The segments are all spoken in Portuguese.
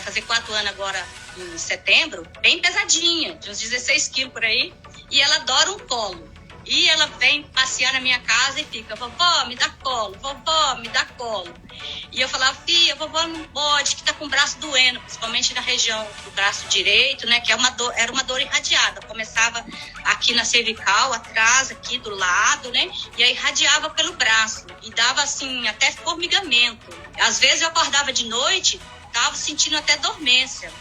vai fazer 4 anos agora em setembro, bem pesadinha, de uns 16 quilos por aí, e ela adora um colo. E ela vem passear na minha casa e fica, vovó, me dá colo, vovó, me dá colo. E eu falava, filha, vovó não pode, que tá com o braço doendo, principalmente na região do braço direito, né, que é uma dor, era uma dor irradiada. Começava aqui na cervical, atrás, aqui do lado, né, e aí irradiava pelo braço. E dava, assim, até formigamento. Às vezes eu acordava de noite, tava sentindo até dormência,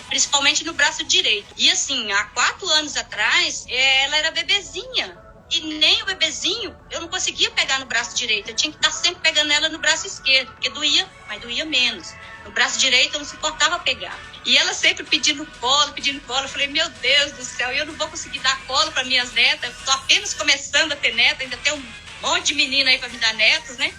principalmente no braço direito. E assim, há 4 anos atrás, ela era bebezinha. E nem o bebezinho, eu não conseguia pegar no braço direito. Eu tinha que estar sempre pegando ela no braço esquerdo, porque doía, mas doía menos. No braço direito eu não suportava pegar. E ela sempre pedindo colo, pedindo colo. Eu falei, meu Deus do céu, eu não vou conseguir dar colo para minhas netas. Estou apenas começando a ter neta, ainda tem um monte de menina aí para me dar netos, né?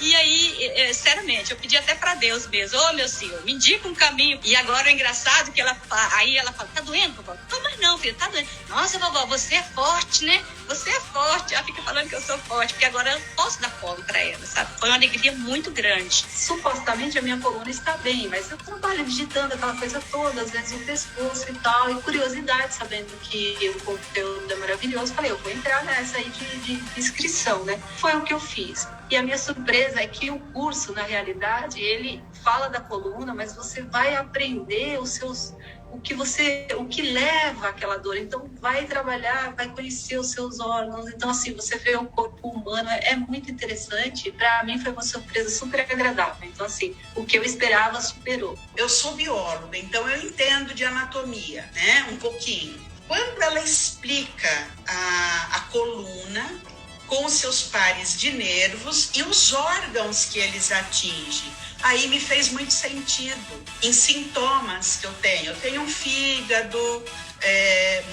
E aí, sinceramente, eu pedi até pra Deus mesmo, ô meu Senhor, me indica um caminho. E agora é engraçado que ela fala, tá doendo, vovó? Não, mas não, filha, tá doendo. Nossa, vovó, você é forte, né? Você é forte. Ela fica falando que eu sou forte, porque agora eu posso dar colo pra ela, sabe? Foi uma alegria muito grande. Supostamente a minha coluna está bem, mas eu trabalho digitando aquela coisa toda, às vezes o pescoço e tal, e curiosidade, sabendo que o conteúdo é maravilhoso, falei, eu vou entrar nessa aí de inscrição, né? Foi o que eu fiz. E a minha surpresa é que o curso, na realidade, ele fala da coluna, mas você vai aprender o que leva àquela dor. Então, vai trabalhar, vai conhecer os seus órgãos. Então, assim, você vê o corpo humano, é muito interessante. Para mim, foi uma surpresa super agradável. Então, assim, o que eu esperava superou. Eu sou bióloga, então eu entendo de anatomia, né? Um pouquinho. Quando ela explica a coluna com os seus pares de nervos e os órgãos que eles atingem, aí me fez muito sentido em sintomas que eu tenho. Eu tenho um fígado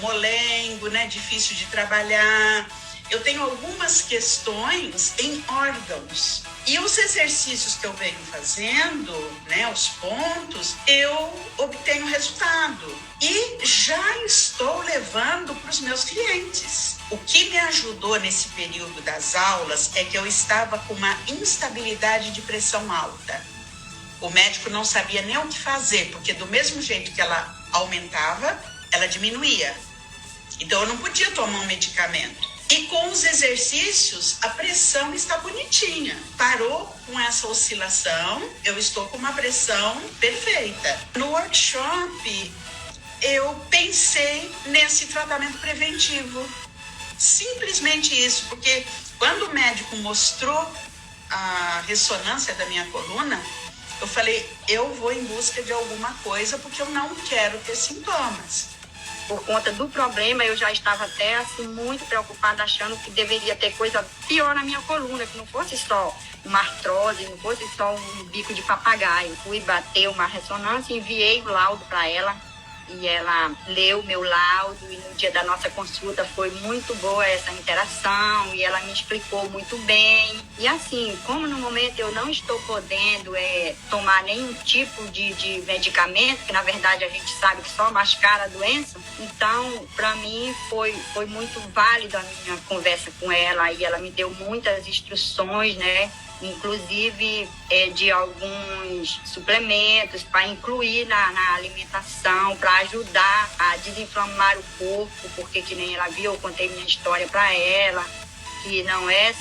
molengo, né, difícil de trabalhar. Eu tenho algumas questões em órgãos. E os exercícios que eu venho fazendo, né, os pontos, eu obtenho resultado. E já estou levando para os meus clientes. O que me ajudou nesse período das aulas é que eu estava com uma instabilidade de pressão alta. O médico não sabia nem o que fazer, porque do mesmo jeito que ela aumentava, ela diminuía. Então eu não podia tomar um medicamento. E com os exercícios, a pressão está bonitinha. Parou com essa oscilação, eu estou com uma pressão perfeita. No workshop, eu pensei nesse tratamento preventivo. Simplesmente isso, porque quando o médico mostrou a ressonância da minha coluna, eu falei, eu vou em busca de alguma coisa porque eu não quero ter sintomas. Por conta do problema, eu já estava até assim, muito preocupada, achando que deveria ter coisa pior na minha coluna, que não fosse só uma artrose, não fosse só um bico de papagaio. Fui bater uma ressonância, enviei o laudo para ela, e ela leu meu laudo, e no dia da nossa consulta foi muito boa essa interação, e ela me explicou muito bem. E assim, como no momento eu não estou podendo tomar nenhum tipo de medicamento, que na verdade a gente sabe que só mascara a doença, então para mim foi muito válido a minha conversa com ela, e ela me deu muitas instruções, né? Inclusive de alguns suplementos para incluir na alimentação, para ajudar a desinflamar o corpo, porque que nem ela viu, eu contei minha história para ela, que não é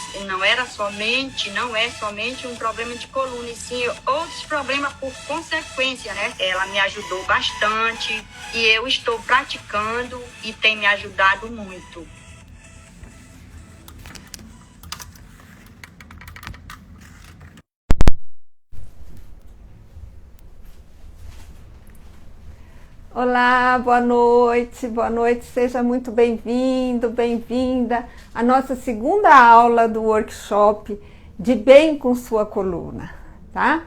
somente um problema de coluna, e sim outros problemas por consequência, né? Ela me ajudou bastante e eu estou praticando e tem me ajudado muito. Olá, boa noite, seja muito bem-vindo, bem-vinda à nossa segunda aula do workshop de Bem com Sua Coluna, tá?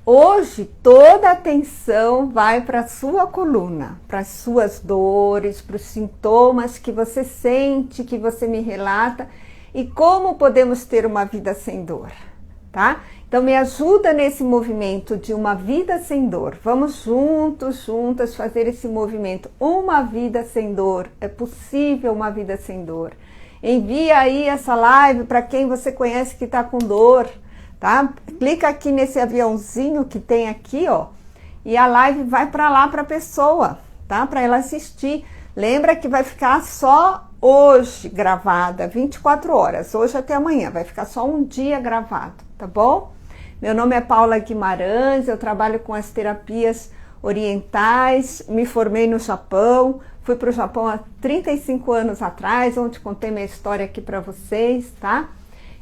Hoje toda a atenção vai para a sua coluna, para as suas dores, para os sintomas que você sente, que você me relata e como podemos ter uma vida sem dor, tá? Então me ajuda nesse movimento de uma vida sem dor. Vamos juntas fazer esse movimento. Uma vida sem dor. É possível uma vida sem dor. Envia aí essa live para quem você conhece que está com dor, tá? Clica aqui nesse aviãozinho que tem aqui, ó. e a live vai para lá para a pessoa, tá? Para ela assistir. Lembra que vai ficar só hoje gravada, 24 horas, hoje até amanhã, vai ficar só um dia gravado, tá bom? Meu nome é Paula Guimarães, eu trabalho com as terapias orientais, me formei no Japão, fui para o Japão há 35 anos atrás, onde contei minha história aqui para vocês, tá?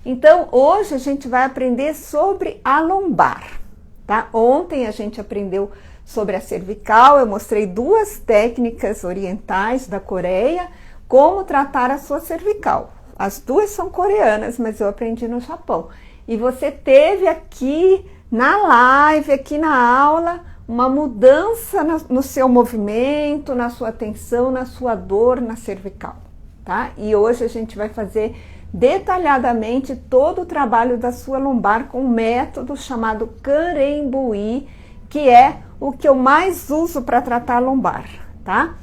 Então, hoje a gente vai aprender sobre a lombar, tá? Ontem a gente aprendeu sobre a cervical, eu mostrei 2 técnicas orientais da Coreia, como tratar a sua cervical. As 2 são coreanas, mas eu aprendi no Japão. E você teve aqui na live, aqui na aula, uma mudança no seu movimento, na sua atenção, na sua dor na cervical, tá? E hoje a gente vai fazer detalhadamente todo o trabalho da sua lombar com um método chamado Karembui, que é o que eu mais uso para tratar a lombar, tá?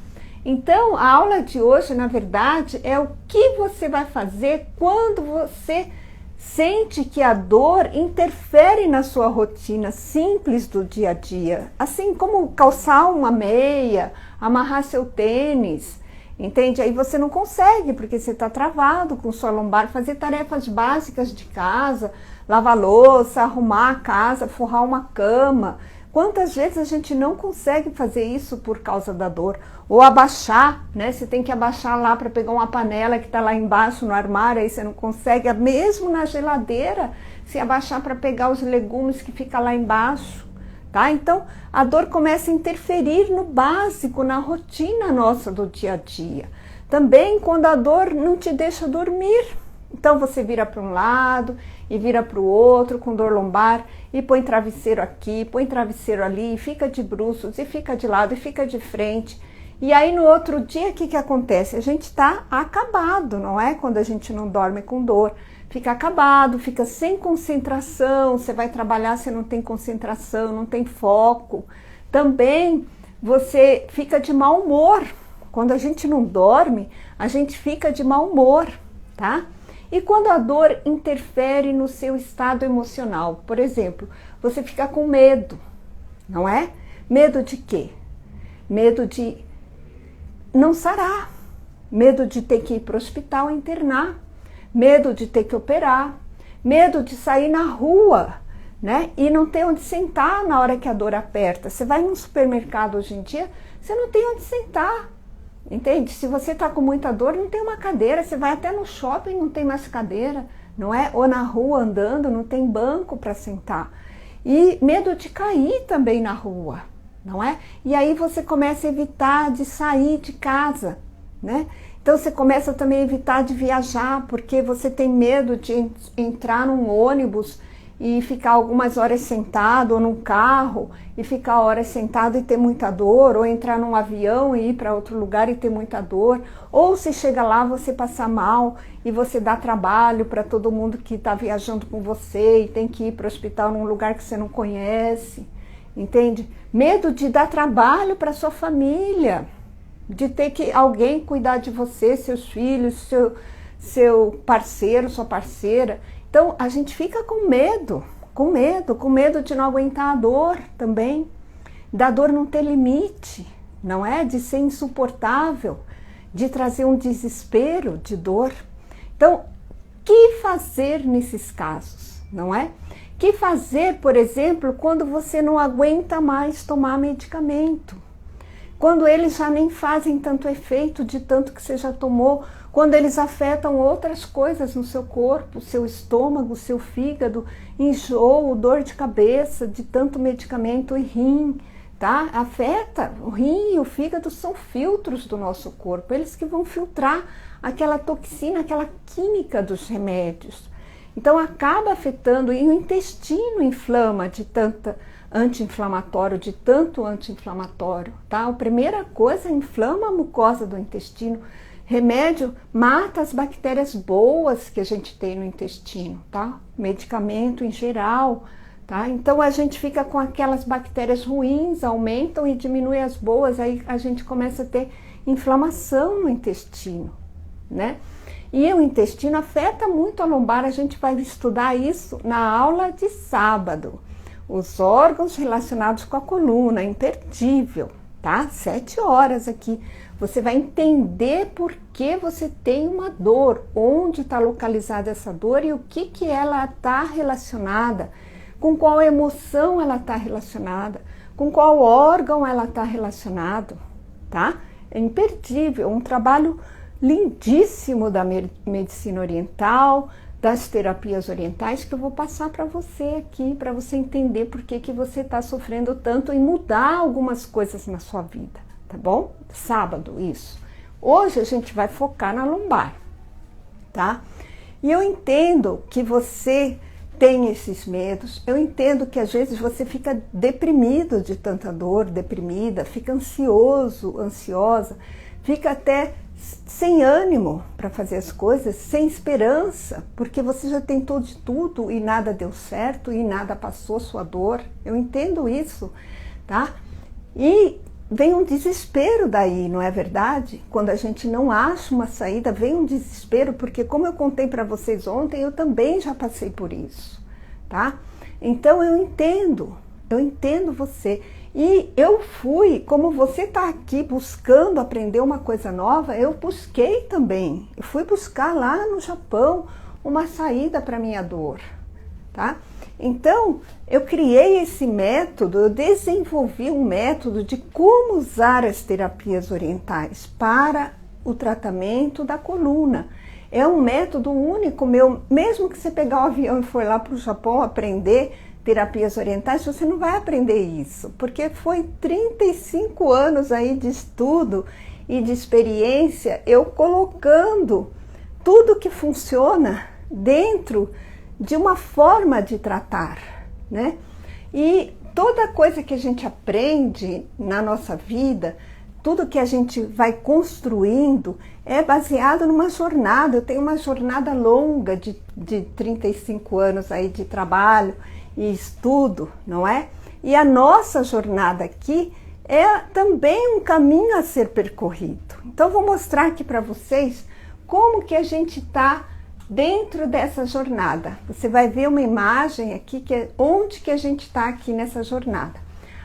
Então, a aula de hoje, na verdade, é o que você vai fazer quando você sente que a dor interfere na sua rotina simples do dia a dia, assim como calçar uma meia, amarrar seu tênis, entende? Aí você não consegue, porque você está travado com sua lombar, fazer tarefas básicas de casa, lavar louça, arrumar a casa, forrar uma cama. Quantas vezes a gente não consegue fazer isso por causa da dor? Ou abaixar, né? Você tem que abaixar lá para pegar uma panela que está lá embaixo no armário, aí você não consegue, mesmo na geladeira, se abaixar para pegar os legumes que fica lá embaixo, tá? Então, a dor começa a interferir no básico, na rotina nossa do dia a dia. Também quando a dor não te deixa dormir. Então você vira para um lado e vira para o outro com dor lombar e põe travesseiro aqui, põe travesseiro ali, e fica de bruços, e fica de lado, e fica de frente. E aí no outro dia o que acontece? A gente está acabado, não é? Quando a gente não dorme com dor. Fica acabado, fica sem concentração, você vai trabalhar, você não tem concentração, não tem foco. Também você fica de mau humor. Quando a gente não dorme, a gente fica de mau humor, tá? E quando a dor interfere no seu estado emocional, por exemplo, você fica com medo, não é? Medo de quê? Medo de não sarar, medo de ter que ir para o hospital internar, medo de ter que operar, medo de sair na rua, né? E não ter onde sentar na hora que a dor aperta. Você vai num supermercado hoje em dia, você não tem onde sentar. Entende? Se você está com muita dor, não tem uma cadeira, você vai até no shopping, não tem mais cadeira, não é? Ou na rua andando, não tem banco para sentar. E medo de cair também na rua, não é? E aí você começa a evitar de sair de casa, né? Então você começa também a evitar de viajar, porque você tem medo de entrar num ônibus e ficar algumas horas sentado, ou num carro, e ficar horas sentado e ter muita dor, ou entrar num avião e ir para outro lugar e ter muita dor, ou se chega lá você passar mal e você dá trabalho para todo mundo que está viajando com você e tem que ir para o hospital num lugar que você não conhece, entende? Medo de dar trabalho para sua família, de ter que alguém cuidar de você, seus filhos, seu parceiro, sua parceira. Então, a gente fica com medo de não aguentar a dor também, da dor não ter limite, não é? De ser insuportável, de trazer um desespero de dor. Então, o que fazer nesses casos, não é? O que fazer, por exemplo, quando você não aguenta mais tomar medicamento? Quando eles já nem fazem tanto efeito de tanto que você já tomou, quando eles afetam outras coisas no seu corpo, seu estômago, seu fígado, enjoo, dor de cabeça, de tanto medicamento e rim, tá? Afeta o rim e o fígado, são filtros do nosso corpo, eles que vão filtrar aquela toxina, aquela química dos remédios. Então acaba afetando, e o intestino inflama de tanto anti-inflamatório, tá? A primeira coisa, inflama a mucosa do intestino. Remédio mata as bactérias boas que a gente tem no intestino, tá? Medicamento em geral, tá? Então a gente fica com aquelas bactérias ruins, aumentam e diminui as boas, aí a gente começa a ter inflamação no intestino, né? E o intestino afeta muito a lombar, a gente vai estudar isso na aula de sábado. os órgãos relacionados com a coluna, imperdível, tá? 7 horas aqui. Você vai entender por que você tem uma dor, onde está localizada essa dor e o que ela está relacionada, com qual emoção ela está relacionada, com qual órgão ela está relacionado, tá? É imperdível, um trabalho lindíssimo da medicina oriental, das terapias orientais, que eu vou passar para você aqui, para você entender por que você está sofrendo tanto e mudar algumas coisas na sua vida, tá bom? Sábado, isso. Hoje a gente vai focar na lombar, tá? E eu entendo que você tem esses medos, eu entendo que às vezes você fica deprimido de tanta dor, deprimida, fica ansioso, ansiosa, fica até sem ânimo para fazer as coisas, sem esperança, porque você já tentou de tudo e nada deu certo e nada passou sua dor. Eu entendo isso, tá? E vem um desespero daí, não é verdade? Quando a gente não acha uma saída, vem um desespero, porque como eu contei para vocês ontem, eu também já passei por isso, tá? Então eu entendo você. E eu fui, como você está aqui buscando aprender uma coisa nova, eu busquei também. Eu fui buscar lá no Japão uma saída para minha dor, tá? Então, eu criei esse método, eu desenvolvi um método de como usar as terapias orientais para o tratamento da coluna. É um método único meu, mesmo que você pegar o avião e for lá para o Japão aprender terapias orientais, você não vai aprender isso, porque foi 35 anos aí de estudo e de experiência, eu colocando tudo que funciona dentro de uma forma de tratar, né? E toda coisa que a gente aprende na nossa vida, tudo que a gente vai construindo é baseado numa jornada. Eu tenho uma jornada longa de 35 anos aí de trabalho e estudo, não é? E a nossa jornada aqui é também um caminho a ser percorrido. Então, vou mostrar aqui para vocês como que a gente está dentro dessa jornada. Você vai ver uma imagem aqui, que é onde que a gente está aqui nessa jornada.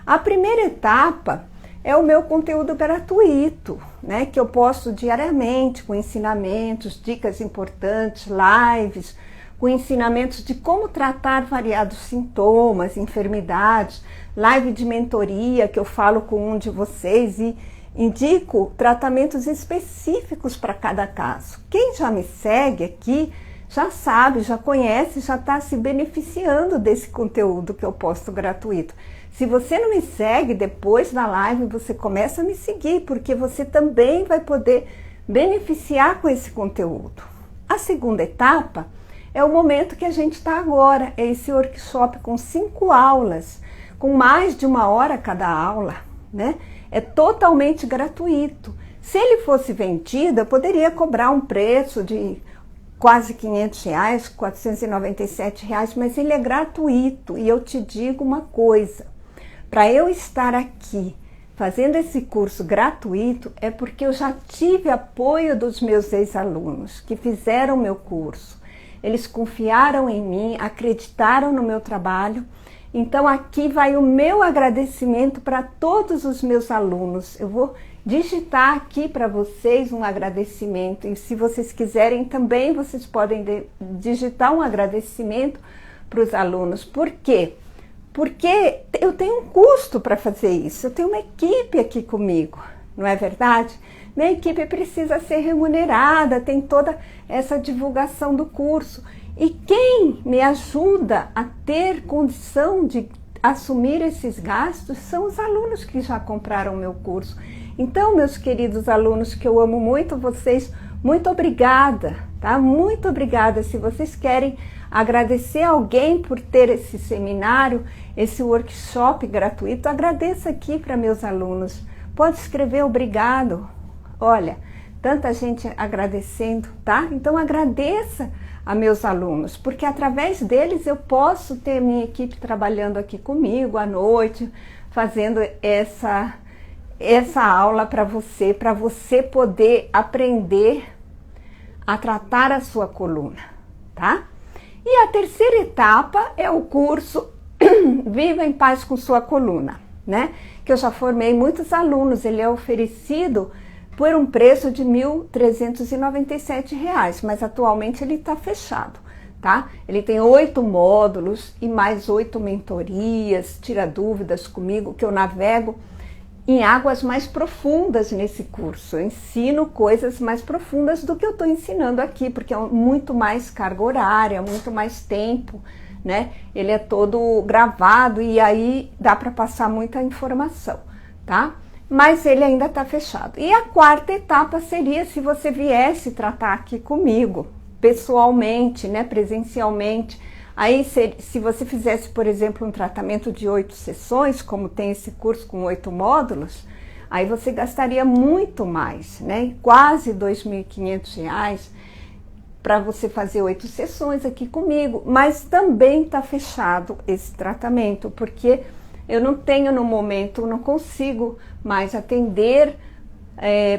A primeira etapa é o meu conteúdo gratuito, né? Que eu posto diariamente, com ensinamentos, dicas importantes, lives, com ensinamentos de como tratar variados sintomas, enfermidades, live de mentoria que eu falo com um de vocês e indico tratamentos específicos para cada caso. Quem já me segue aqui já sabe, já conhece, já está se beneficiando desse conteúdo que eu posto gratuito. Se você não me segue, depois da live você começa a me seguir, porque você também vai poder beneficiar com esse conteúdo. A segunda etapa é o momento que a gente está agora, é esse workshop com 5 aulas, com mais de 1 hora cada aula, né? É totalmente gratuito. Se ele fosse vendido, eu poderia cobrar um preço de quase R$500, R$497, mas ele é gratuito. E eu te digo uma coisa, para eu estar aqui fazendo esse curso gratuito é porque eu já tive apoio dos meus ex-alunos que fizeram meu curso. Eles confiaram em mim, acreditaram no meu trabalho. Então aqui vai o meu agradecimento para todos os meus alunos. Eu vou digitar aqui para vocês um agradecimento. E se vocês quiserem também, vocês podem digitar um agradecimento para os alunos. Por quê? Porque eu tenho um custo para fazer isso. Eu tenho uma equipe aqui comigo, não é verdade? Minha equipe precisa ser remunerada, tem toda essa divulgação do curso. E quem me ajuda a ter condição de assumir esses gastos são os alunos que já compraram o meu curso. Então, meus queridos alunos, que eu amo muito vocês, muito obrigada, tá? Muito obrigada. Se vocês querem agradecer alguém por ter esse seminário, esse workshop gratuito, agradeça aqui para meus alunos. Pode escrever obrigado. Olha, tanta gente agradecendo, tá? Então agradeça a meus alunos, porque através deles eu posso ter minha equipe trabalhando aqui comigo à noite, fazendo essa aula para você poder aprender a tratar a sua coluna, tá? E a terceira etapa é o curso Viva em Paz com Sua Coluna, né? Que eu já formei muitos alunos, ele é oferecido por um preço de R$ 1.397, mas atualmente ele está fechado, tá? Ele tem 8 módulos e mais 8 mentorias, tira dúvidas comigo, que eu navego em águas mais profundas nesse curso. Eu ensino coisas mais profundas do que eu estou ensinando aqui, porque é muito mais carga horária, muito mais tempo, né? Ele é todo gravado e aí dá para passar muita informação, tá? Mas ele ainda está fechado. E a quarta etapa seria se você viesse tratar aqui comigo, pessoalmente, né? Presencialmente. Aí, se você fizesse, por exemplo, um tratamento de 8 sessões, como tem esse curso com 8 módulos, aí você gastaria muito mais, né? Quase R$ 2.500 para você fazer 8 sessões aqui comigo. Mas também está fechado esse tratamento, porque eu não tenho no momento, não consigo mais atender,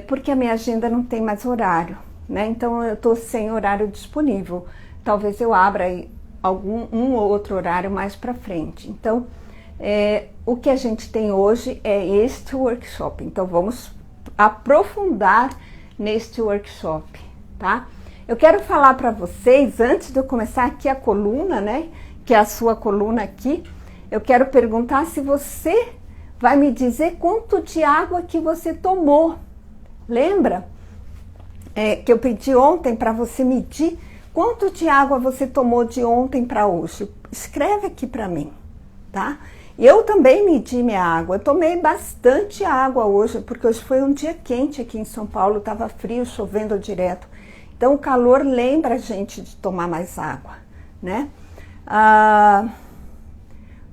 porque a minha agenda não tem mais horário, né? Então eu estou sem horário disponível. Talvez eu abra aí um ou outro horário mais para frente. Então, o que a gente tem hoje é este workshop. Então, vamos aprofundar neste workshop, tá? Eu quero falar para vocês, antes de eu começar aqui a coluna, né? Que é a sua coluna aqui, eu quero perguntar se você vai me dizer quanto de água que você tomou. Lembra? Que eu pedi ontem para você medir quanto de água você tomou de ontem para hoje? Escreve aqui para mim, tá? Eu também medi minha água. Eu tomei bastante água hoje, porque hoje foi um dia quente aqui em São Paulo, estava frio, chovendo direto. Então o calor lembra a gente de tomar mais água, né?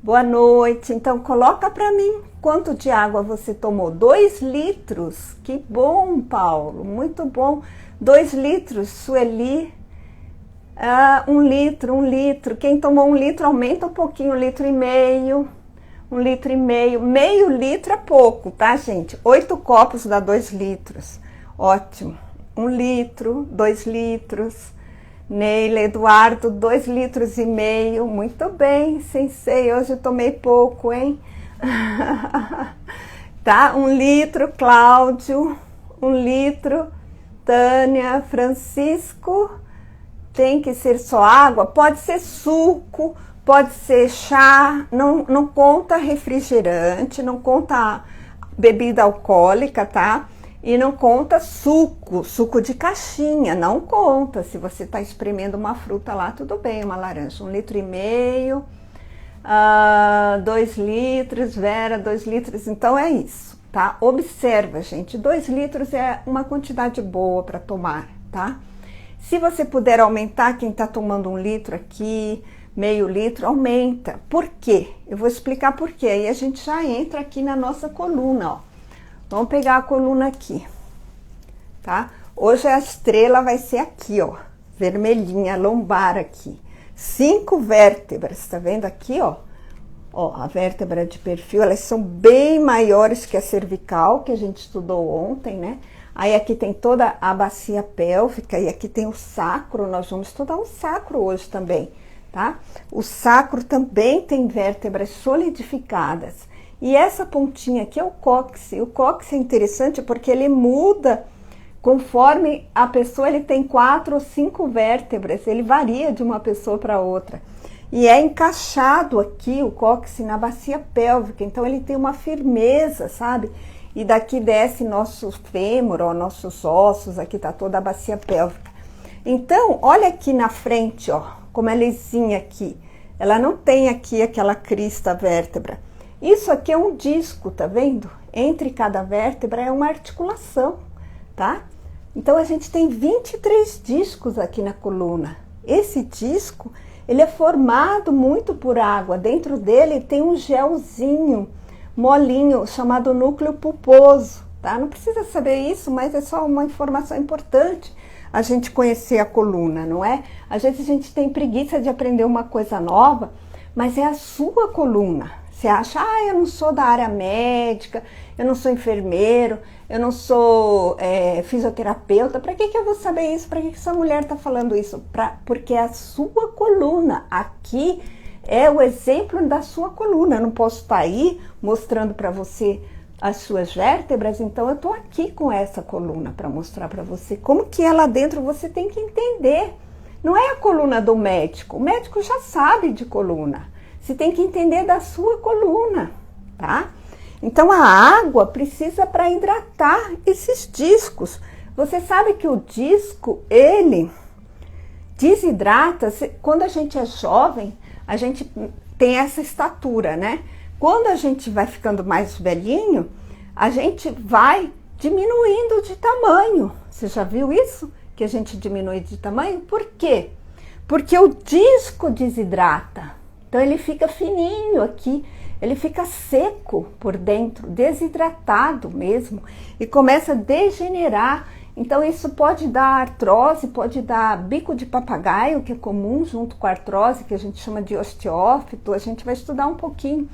Boa noite. Então coloca para mim quanto de água você tomou. 2 litros. Que bom, Paulo. Muito bom. 2 litros, Sueli. 1 litro, 1 litro. Quem tomou 1 litro, aumenta um pouquinho, 1,5 litros. 1,5 litros. Meio litro é pouco, tá, gente? 8 copos dá 2 litros. Ótimo. 1 litro, 2 litros. Neila, Eduardo, 2,5 litros. Muito bem, sensei. Hoje eu tomei pouco, hein? Tá? 1 litro, Cláudio. 1 litro, Tânia, Francisco. Tem que ser só água? Pode ser suco, pode ser chá, não conta refrigerante, não conta bebida alcoólica, tá? E não conta suco de caixinha, não conta. Se você está espremendo uma fruta lá, tudo bem, uma laranja. 1,5 litros. 2 litros, Vera, 2 litros. Então é isso, tá? Observa, gente, 2 litros é uma quantidade boa para tomar, tá? Se você puder aumentar, quem está tomando 1 litro aqui, meio litro, aumenta. Por quê? Eu vou explicar por quê. Aí a gente já entra aqui na nossa coluna, ó. Vamos pegar a coluna aqui, tá? Hoje a estrela vai ser aqui, ó. Vermelhinha, lombar aqui. 5 vértebras, tá vendo aqui, ó? Ó, a vértebra de perfil, elas são bem maiores que a cervical, que a gente estudou ontem, né? Aí aqui tem toda a bacia pélvica e aqui tem o sacro, nós vamos estudar o sacro hoje também, tá? O sacro também tem vértebras solidificadas. E essa pontinha aqui é o cóccix. O cóccix é interessante porque ele muda conforme a pessoa, ele tem 4 ou 5 vértebras, ele varia de uma pessoa para outra. E é encaixado aqui o cóccix na bacia pélvica, então ele tem uma firmeza, sabe? E daqui desce nosso fêmur, ó, nossos ossos, aqui tá toda a bacia pélvica. Então, olha aqui na frente, ó, como é lisinha aqui. Ela não tem aqui aquela crista vértebra. Isso aqui é um disco, tá vendo? Entre cada vértebra é uma articulação, tá? Então, a gente tem 23 discos aqui na coluna. Esse disco, ele é formado muito por água. Dentro dele tem um gelzinho molinho, chamado núcleo pulposo, tá? Não precisa saber isso, mas é só uma informação importante a gente conhecer a coluna, não é? Às vezes a gente tem preguiça de aprender uma coisa nova, mas é a sua coluna. Você acha, eu não sou da área médica, eu não sou enfermeiro, eu não sou fisioterapeuta, para que eu vou saber isso? Para que essa mulher está falando isso? Porque é a sua coluna. Aqui é o exemplo da sua coluna. Eu não posso estar aí mostrando para você as suas vértebras, então eu estou aqui com essa coluna para mostrar para você como que é lá dentro. Você tem que entender. Não é a coluna do médico. O médico já sabe de coluna. Você tem que entender da sua coluna, tá? Então a água precisa para hidratar esses discos. Você sabe que o disco, ele desidrata. Quando a gente é jovem, a gente tem essa estatura, né? Quando a gente vai ficando mais velhinho, a gente vai diminuindo de tamanho. Você já viu isso? Que a gente diminui de tamanho? Por quê? Porque o disco desidrata. Então ele fica fininho aqui, ele fica seco por dentro, desidratado mesmo, e começa a degenerar. Então isso pode dar artrose, pode dar bico de papagaio, que é comum junto com a artrose, que a gente chama de osteófito. A gente vai estudar um pouquinho.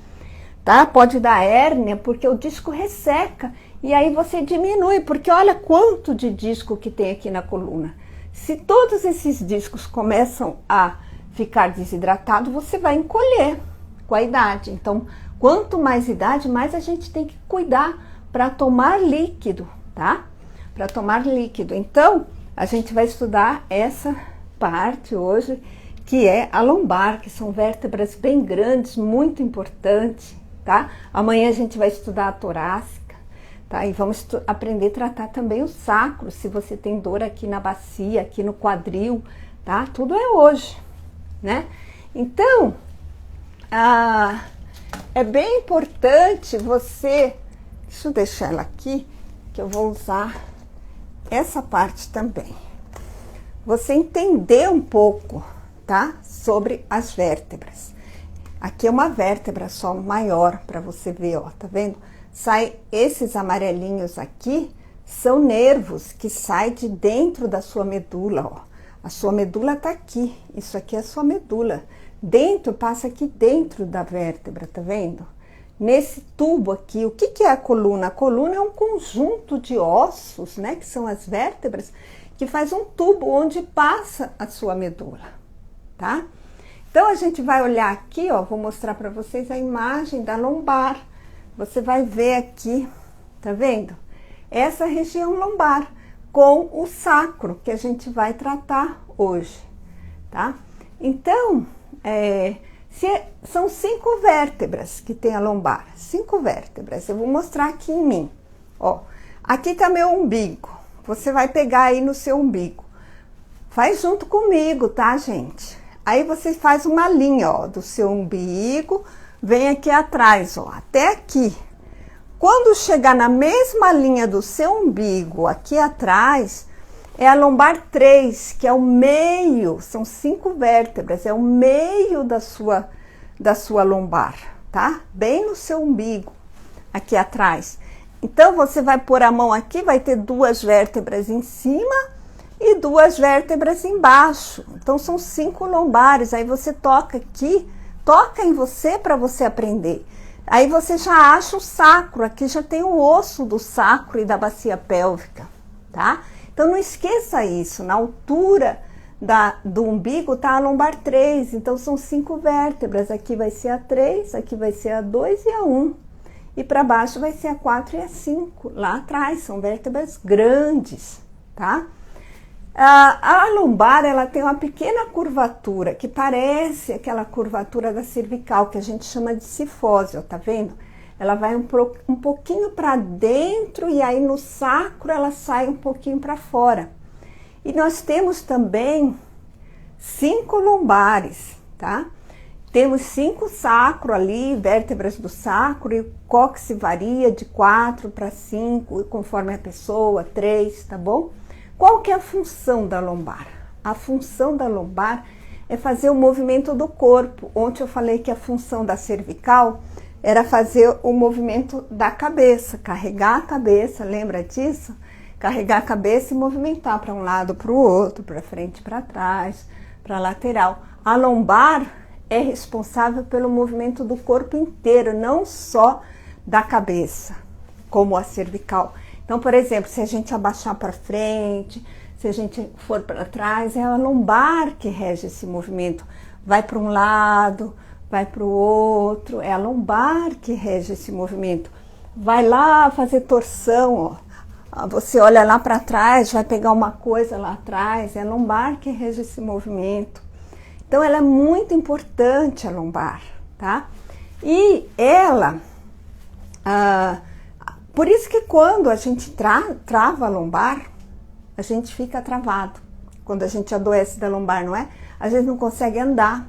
Tá? Pode dar hérnia, porque o disco resseca, e aí você diminui, porque olha quanto de disco que tem aqui na coluna. Se todos esses discos começam a ficar desidratados, você vai encolher com a idade. Então, quanto mais idade, mais a gente tem que cuidar para tomar líquido, tá? Para tomar líquido. Então, a gente vai estudar essa parte hoje, que é a lombar, que são vértebras bem grandes, muito importantes. Tá? Amanhã a gente vai estudar a torácica, tá? E vamos aprender a tratar também o sacro, se você tem dor aqui na bacia, aqui no quadril, tá? Tudo é hoje, né? Então, é bem importante você... Deixa eu deixar ela aqui, que eu vou usar essa parte também. Você entender um pouco, tá? Sobre as vértebras. Aqui é uma vértebra só maior para você ver, ó, tá vendo? Sai esses amarelinhos aqui, são nervos que saem de dentro da sua medula, ó. A sua medula tá aqui, isso aqui é a sua medula. Dentro, passa aqui dentro da vértebra, tá vendo? Nesse tubo aqui, o que que é a coluna? A coluna é um conjunto de ossos, né, que são as vértebras, que faz um tubo onde passa a sua medula, tá? Então, a gente vai olhar aqui, ó, vou mostrar para vocês a imagem da lombar. Você vai ver aqui, tá vendo? Essa região lombar com o sacro, que a gente vai tratar hoje, tá? Então, são 5 vértebras que tem a lombar, 5 vértebras. Eu vou mostrar aqui em mim, ó. Aqui tá meu umbigo, você vai pegar aí no seu umbigo. Faz junto comigo, tá, gente? Aí você faz uma linha, ó, do seu umbigo, vem aqui atrás, ó, até aqui. Quando chegar na mesma linha do seu umbigo, aqui atrás, é a lombar 3, que é o meio, são 5 vértebras, é o meio da sua lombar, tá? Bem no seu umbigo, aqui atrás. Então, você vai pôr a mão aqui, vai ter 2 vértebras em cima e 2 vértebras embaixo. Então, são 5 lombares. Aí você toca aqui, toca em você para você aprender. Aí você já acha o sacro, aqui já tem o osso do sacro e da bacia pélvica, tá? Então, não esqueça isso, na altura do umbigo tá a lombar 3, então são 5 vértebras. Aqui vai ser a 3, aqui vai ser a 2 e a 1. E para baixo vai ser a 4 e a 5, lá atrás, são vértebras grandes, tá? A lombar, ela tem uma pequena curvatura, que parece aquela curvatura da cervical, que a gente chama de cifose, ó, tá vendo? Ela vai um pouquinho para dentro e aí no sacro ela sai um pouquinho para fora. E nós temos também 5 lombares, tá? Temos 5 sacro ali, vértebras do sacro, e o cóccix varia de 4 para 5, conforme a pessoa, 3, tá bom? Qual que é a função da lombar? A função da lombar é fazer o movimento do corpo. Ontem eu falei que a função da cervical era fazer o movimento da cabeça, carregar a cabeça, lembra disso? Carregar a cabeça e movimentar para um lado, para o outro, para frente, para trás, para lateral. A lombar é responsável pelo movimento do corpo inteiro, não só da cabeça, como a cervical. Então, por exemplo, se a gente abaixar para frente, se a gente for para trás, é a lombar que rege esse movimento. Vai para um lado, vai para o outro, é a lombar que rege esse movimento. Vai lá fazer torção, ó. Você olha lá para trás, vai pegar uma coisa lá atrás, é a lombar que rege esse movimento. Então ela é muito importante, a lombar, tá? E ela, por isso que quando a gente trava a lombar, a gente fica travado. Quando a gente adoece da lombar, não é? A gente não consegue andar,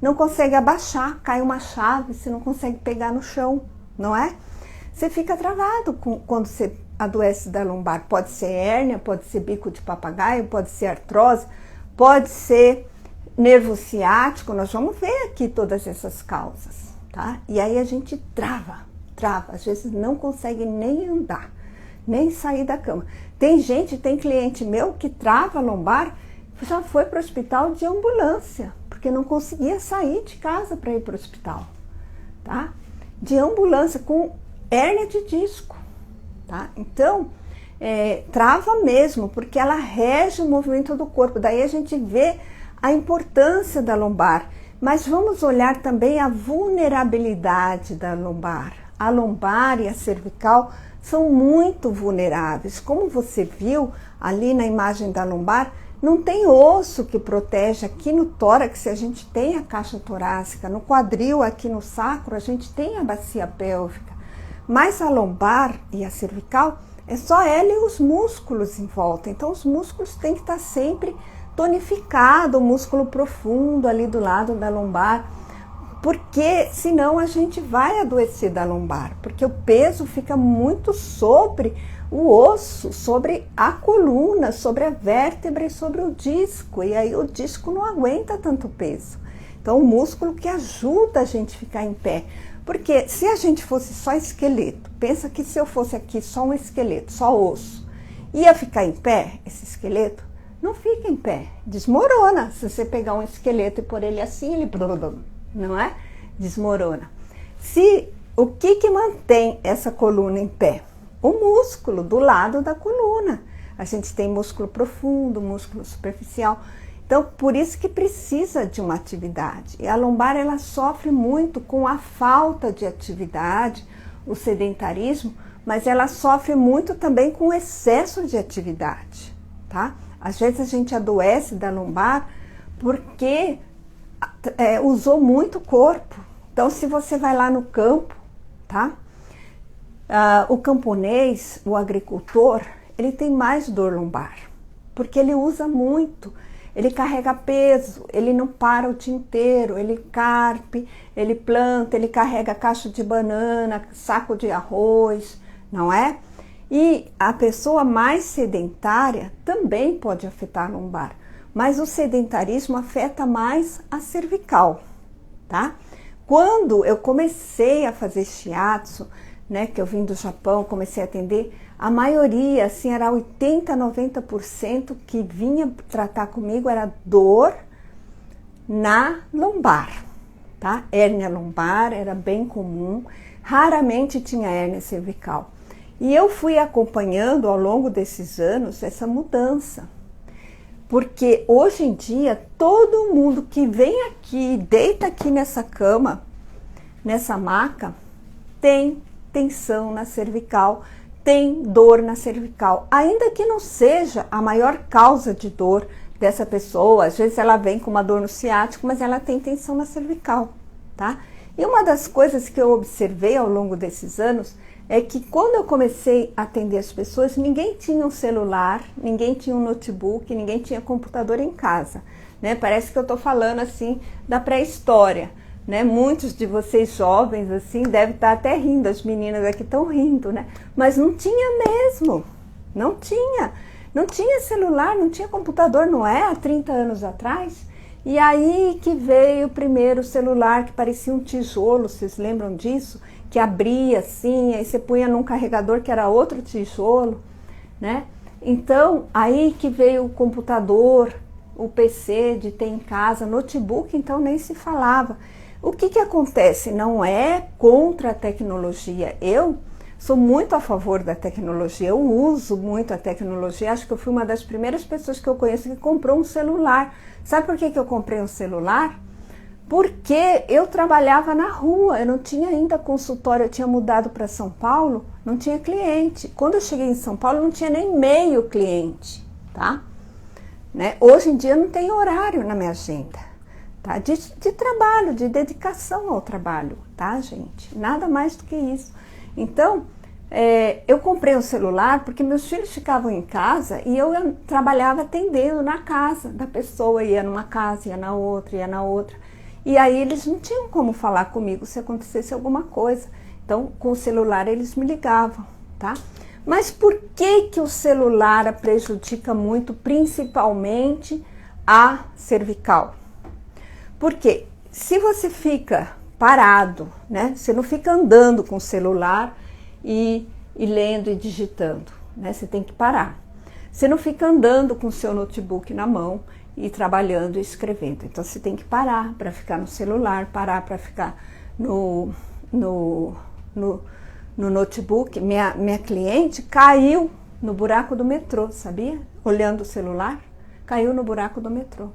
não consegue abaixar, cai uma chave, você não consegue pegar no chão, não é? Você fica travado quando você adoece da lombar. Pode ser hérnia, pode ser bico de papagaio, pode ser artrose, pode ser nervo ciático. Nós vamos ver aqui todas essas causas, tá? E aí a gente trava, às vezes não consegue nem andar, nem sair da cama. Tem cliente meu que trava a lombar, já foi para o hospital de ambulância, porque não conseguia sair de casa para ir para o hospital, tá? De ambulância, com hérnia de disco, tá? Então, trava mesmo, porque ela rege o movimento do corpo. Daí a gente vê a importância da lombar. Mas vamos olhar também a vulnerabilidade da lombar. A lombar e a cervical são muito vulneráveis. Como você viu ali na imagem da lombar, não tem osso que protege. Aqui no tórax a gente tem a caixa torácica, no quadril, aqui no sacro, a gente tem a bacia pélvica. Mas a lombar e a cervical é só ela e os músculos em volta. Então os músculos têm que estar sempre tonificado, o músculo profundo ali do lado da lombar, porque senão a gente vai adoecer da lombar, porque o peso fica muito sobre o osso, sobre a coluna, sobre a vértebra e sobre o disco, e aí o disco não aguenta tanto peso. Então o músculo que ajuda a gente a ficar em pé, porque se a gente fosse só esqueleto, pensa que se eu fosse aqui só um esqueleto, só osso, ia ficar em pé esse esqueleto? Não fica em pé, desmorona. Se você pegar um esqueleto e pôr ele assim, ele não é? Desmorona. O que mantém essa coluna em pé? O músculo do lado da coluna. A gente tem músculo profundo, músculo superficial. Então, por isso que precisa de uma atividade. E a lombar, ela sofre muito com a falta de atividade, o sedentarismo, mas ela sofre muito também com o excesso de atividade, tá? Às vezes a gente adoece da lombar porque usou muito o corpo. Então, se você vai lá no campo, tá? O camponês, o agricultor, ele tem mais dor lombar, porque ele usa muito, ele carrega peso, ele não para o dia inteiro, ele carpe, ele planta, ele carrega caixa de banana, saco de arroz, não é? E a pessoa mais sedentária também pode afetar a lombar, mas o sedentarismo afeta mais a cervical, tá? Quando eu comecei a fazer shiatsu, né, que eu vim do Japão, comecei a atender, a maioria, assim, era 80, 90% que vinha tratar comigo era dor na lombar, tá? Hérnia lombar era bem comum, raramente tinha hérnia cervical. E eu fui acompanhando ao longo desses anos essa mudança, porque hoje em dia todo mundo que vem aqui, deita aqui nessa cama, nessa maca, tem tensão na cervical, tem dor na cervical, ainda que não seja a maior causa de dor dessa pessoa. Às vezes ela vem com uma dor no ciático, mas ela tem tensão na cervical, tá? E uma das coisas que eu observei ao longo desses anos é que quando eu comecei a atender as pessoas, ninguém tinha um celular, ninguém tinha um notebook, ninguém tinha computador em casa, né? Parece que eu tô falando assim da pré-história, né? Muitos de vocês jovens assim devem estar até rindo, as meninas aqui estão rindo, né? Mas não tinha mesmo, não tinha celular, não tinha computador, não é? Há 30 anos atrás. E aí que veio o primeiro celular que parecia um tijolo, vocês lembram disso? Que abria assim, aí você punha num carregador que era outro tijolo, né? Então, aí que veio o computador, o PC de ter em casa, notebook, então nem se falava. O que acontece? Não é contra a tecnologia. Eu sou muito a favor da tecnologia, eu uso muito a tecnologia. Acho que eu fui uma das primeiras pessoas que eu conheço que comprou um celular. Sabe por que eu comprei um celular? porque eu trabalhava na rua, eu não tinha ainda consultório, eu tinha mudado para São Paulo, não tinha cliente. Quando eu cheguei em São Paulo, não tinha nem meio cliente, tá? Né? Hoje em dia não tem horário na minha agenda, tá? De trabalho, de dedicação ao trabalho, tá, gente? Nada mais do que isso. Então, eu comprei um celular porque meus filhos ficavam em casa e eu trabalhava atendendo na casa da pessoa, ia numa casa, ia na outra, ia na outra. E aí eles não tinham como falar comigo se acontecesse alguma coisa. Então, com o celular eles me ligavam, tá? Mas por que que o celular prejudica muito, principalmente a cervical? Porque se você fica parado, né? Você não fica andando com o celular e lendo e digitando, né? Você tem que parar. Você não fica andando com o seu notebook na mão e trabalhando e escrevendo. Então você tem que parar para ficar no celular, parar para ficar no notebook. Minha cliente caiu no buraco do metrô, sabia? Olhando o celular, caiu no buraco do metrô.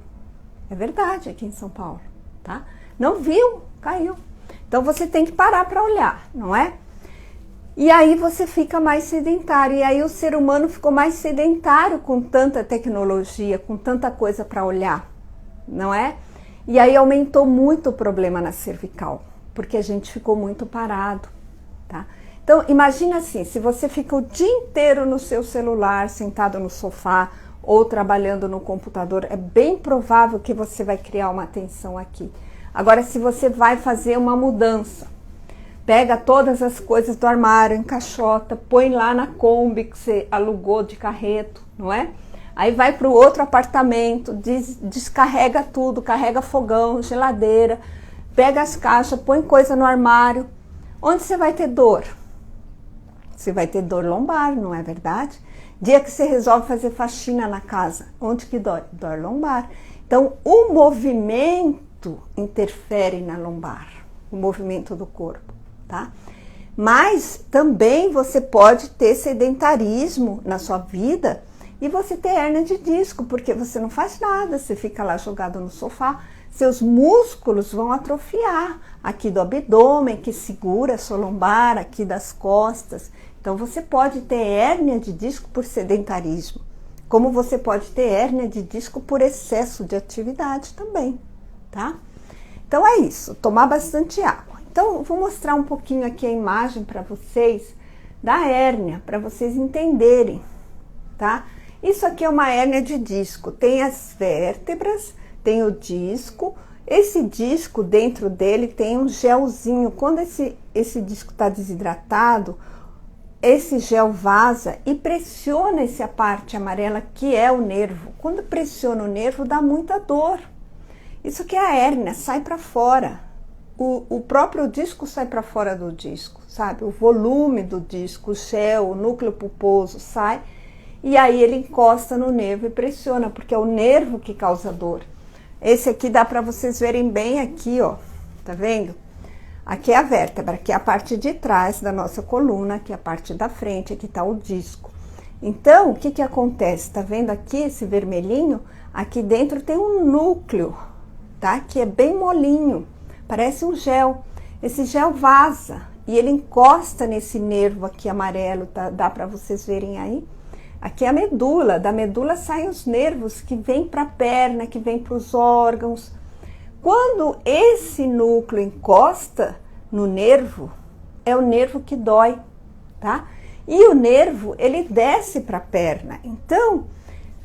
É verdade, aqui em São Paulo, tá? Não viu, caiu. Então você tem que parar para olhar, não é? E aí você fica mais sedentário, e aí o ser humano ficou mais sedentário com tanta tecnologia, com tanta coisa para olhar, não é? E aí aumentou muito o problema na cervical, porque a gente ficou muito parado, tá? Então imagina assim, se você fica o dia inteiro no seu celular, sentado no sofá ou trabalhando no computador, é bem provável que você vai criar uma tensão aqui. Agora, se você vai fazer uma mudança, pega todas as coisas do armário, encaixota, põe lá na Kombi que você alugou de carreto, não é? Aí vai para o outro apartamento, descarrega tudo, carrega fogão, geladeira, pega as caixas, põe coisa no armário. Onde você vai ter dor? Você vai ter dor lombar, não é verdade? Dia que você resolve fazer faxina na casa, onde que dói? Dor lombar. Então, o movimento interfere na lombar, o movimento do corpo. Tá? Mas também você pode ter sedentarismo na sua vida e você ter hérnia de disco, porque você não faz nada, você fica lá jogado no sofá, seus músculos vão atrofiar aqui do abdômen, que segura a sua lombar, aqui das costas. Então você pode ter hérnia de disco por sedentarismo, como você pode ter hérnia de disco por excesso de atividade também, tá? Então é isso, tomar bastante água. Então, vou mostrar um pouquinho aqui a imagem para vocês da hérnia, para vocês entenderem, tá? Isso aqui é uma hérnia de disco, tem as vértebras, tem o disco, esse disco dentro dele tem um gelzinho. Quando esse disco está desidratado, esse gel vaza e pressiona essa parte amarela que é o nervo. Quando pressiona o nervo, dá muita dor. Isso aqui é a hérnia, sai para fora. O próprio disco sai para fora do disco, sabe? O volume do disco, o gel, o núcleo pulposo sai e aí ele encosta no nervo e pressiona, porque é o nervo que causa dor. Esse aqui dá para vocês verem bem aqui, ó, tá vendo? Aqui é a vértebra, aqui é a parte de trás da nossa coluna, aqui é a parte da frente, aqui tá o disco. Então, o que que acontece? Tá vendo aqui esse vermelhinho? Aqui dentro tem um núcleo, tá? Que é bem molinho. Parece um gel. Esse gel vaza e ele encosta nesse nervo aqui amarelo, tá? Dá para vocês verem aí? Aqui é a medula. Da medula saem os nervos que vêm para a perna, que vêm para os órgãos. Quando esse núcleo encosta no nervo, é o nervo que dói, tá? E o nervo, ele desce para a perna. Então,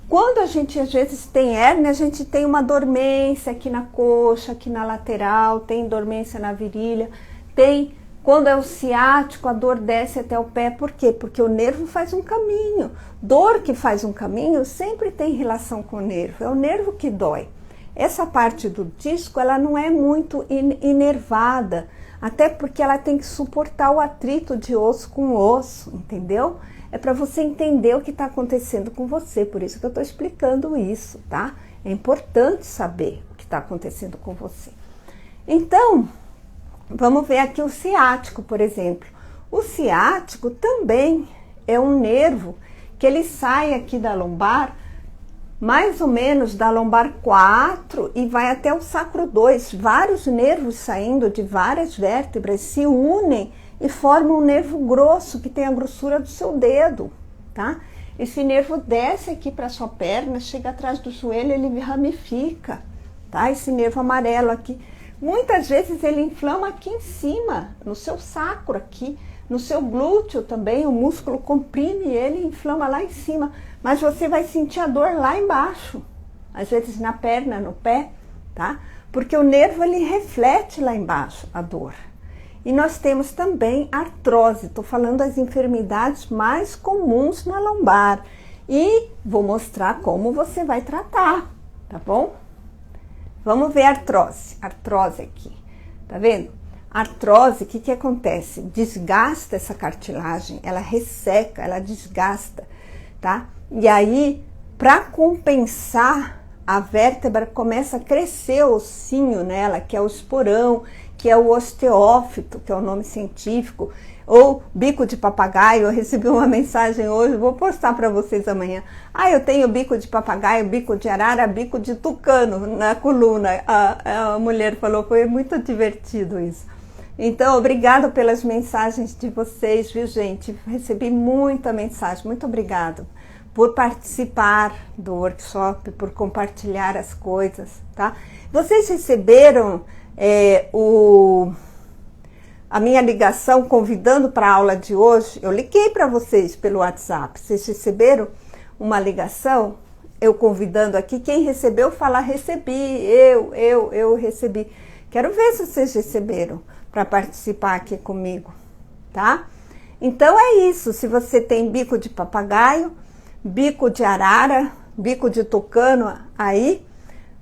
quando a gente às vezes tem hérnia, a gente tem uma dormência aqui na coxa, aqui na lateral, tem dormência na virilha, tem, quando é o ciático, a dor desce até o pé. Por quê? Porque o nervo faz um caminho. Dor que faz um caminho sempre tem relação com o nervo, é o nervo que dói. Essa parte do disco, ela não é muito inervada, até porque ela tem que suportar o atrito de osso com osso, entendeu? É para você entender o que está acontecendo com você, por isso que eu estou explicando isso, tá? É importante saber o que está acontecendo com você. Então, vamos ver aqui o ciático, por exemplo. O ciático também é um nervo que ele sai aqui da lombar mais ou menos da lombar 4 e vai até o sacro 2. Vários nervos saindo de várias vértebras se unem e formam um nervo grosso que tem a grossura do seu dedo, tá? Esse nervo desce aqui para sua perna, chega atrás do joelho, ele ramifica, tá? Esse nervo amarelo aqui. Muitas vezes ele inflama aqui em cima, no seu sacro aqui, no seu glúteo também, o músculo comprime ele e inflama lá em cima. Mas você vai sentir a dor lá embaixo, às vezes na perna, no pé, tá? Porque o nervo, ele reflete lá embaixo a dor. E nós temos também artrose, estou falando das enfermidades mais comuns na lombar. E vou mostrar como você vai tratar, tá bom? Vamos ver a artrose. Artrose aqui, tá vendo? Artrose, o que acontece? Desgasta essa cartilagem, ela resseca, ela desgasta, tá? E aí, para compensar, a vértebra começa a crescer o ossinho nela, que é o esporão, que é o osteófito, que é o nome científico, ou bico de papagaio. Eu recebi uma mensagem hoje, vou postar para vocês amanhã. Eu tenho bico de papagaio, bico de arara, bico de tucano na coluna. A mulher falou, foi muito divertido isso. Então, obrigado pelas mensagens de vocês, viu, gente? Recebi muita mensagem, muito obrigado por participar do workshop, por compartilhar as coisas, tá? Vocês receberam a minha ligação convidando para a aula de hoje? Eu liguei para vocês pelo WhatsApp. Vocês receberam uma ligação? Eu convidando aqui. Quem recebeu, fala, recebi. Eu recebi. Quero ver se vocês receberam para participar aqui comigo, tá? Então é isso. Se você tem bico de papagaio, bico de arara, bico de tucano, aí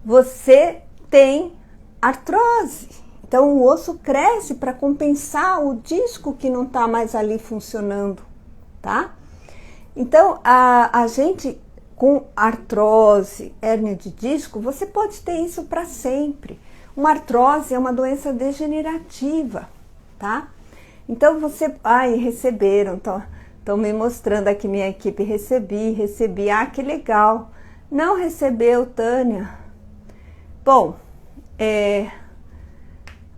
você tem artrose. Então o osso cresce para compensar o disco que não está mais ali funcionando, tá? Então a gente com artrose, hérnia de disco, você pode ter isso para sempre. Uma artrose é uma doença degenerativa, tá? Então você, receberam, estão me mostrando aqui, minha equipe, recebi, que legal. Não recebeu, Tânia? Bom,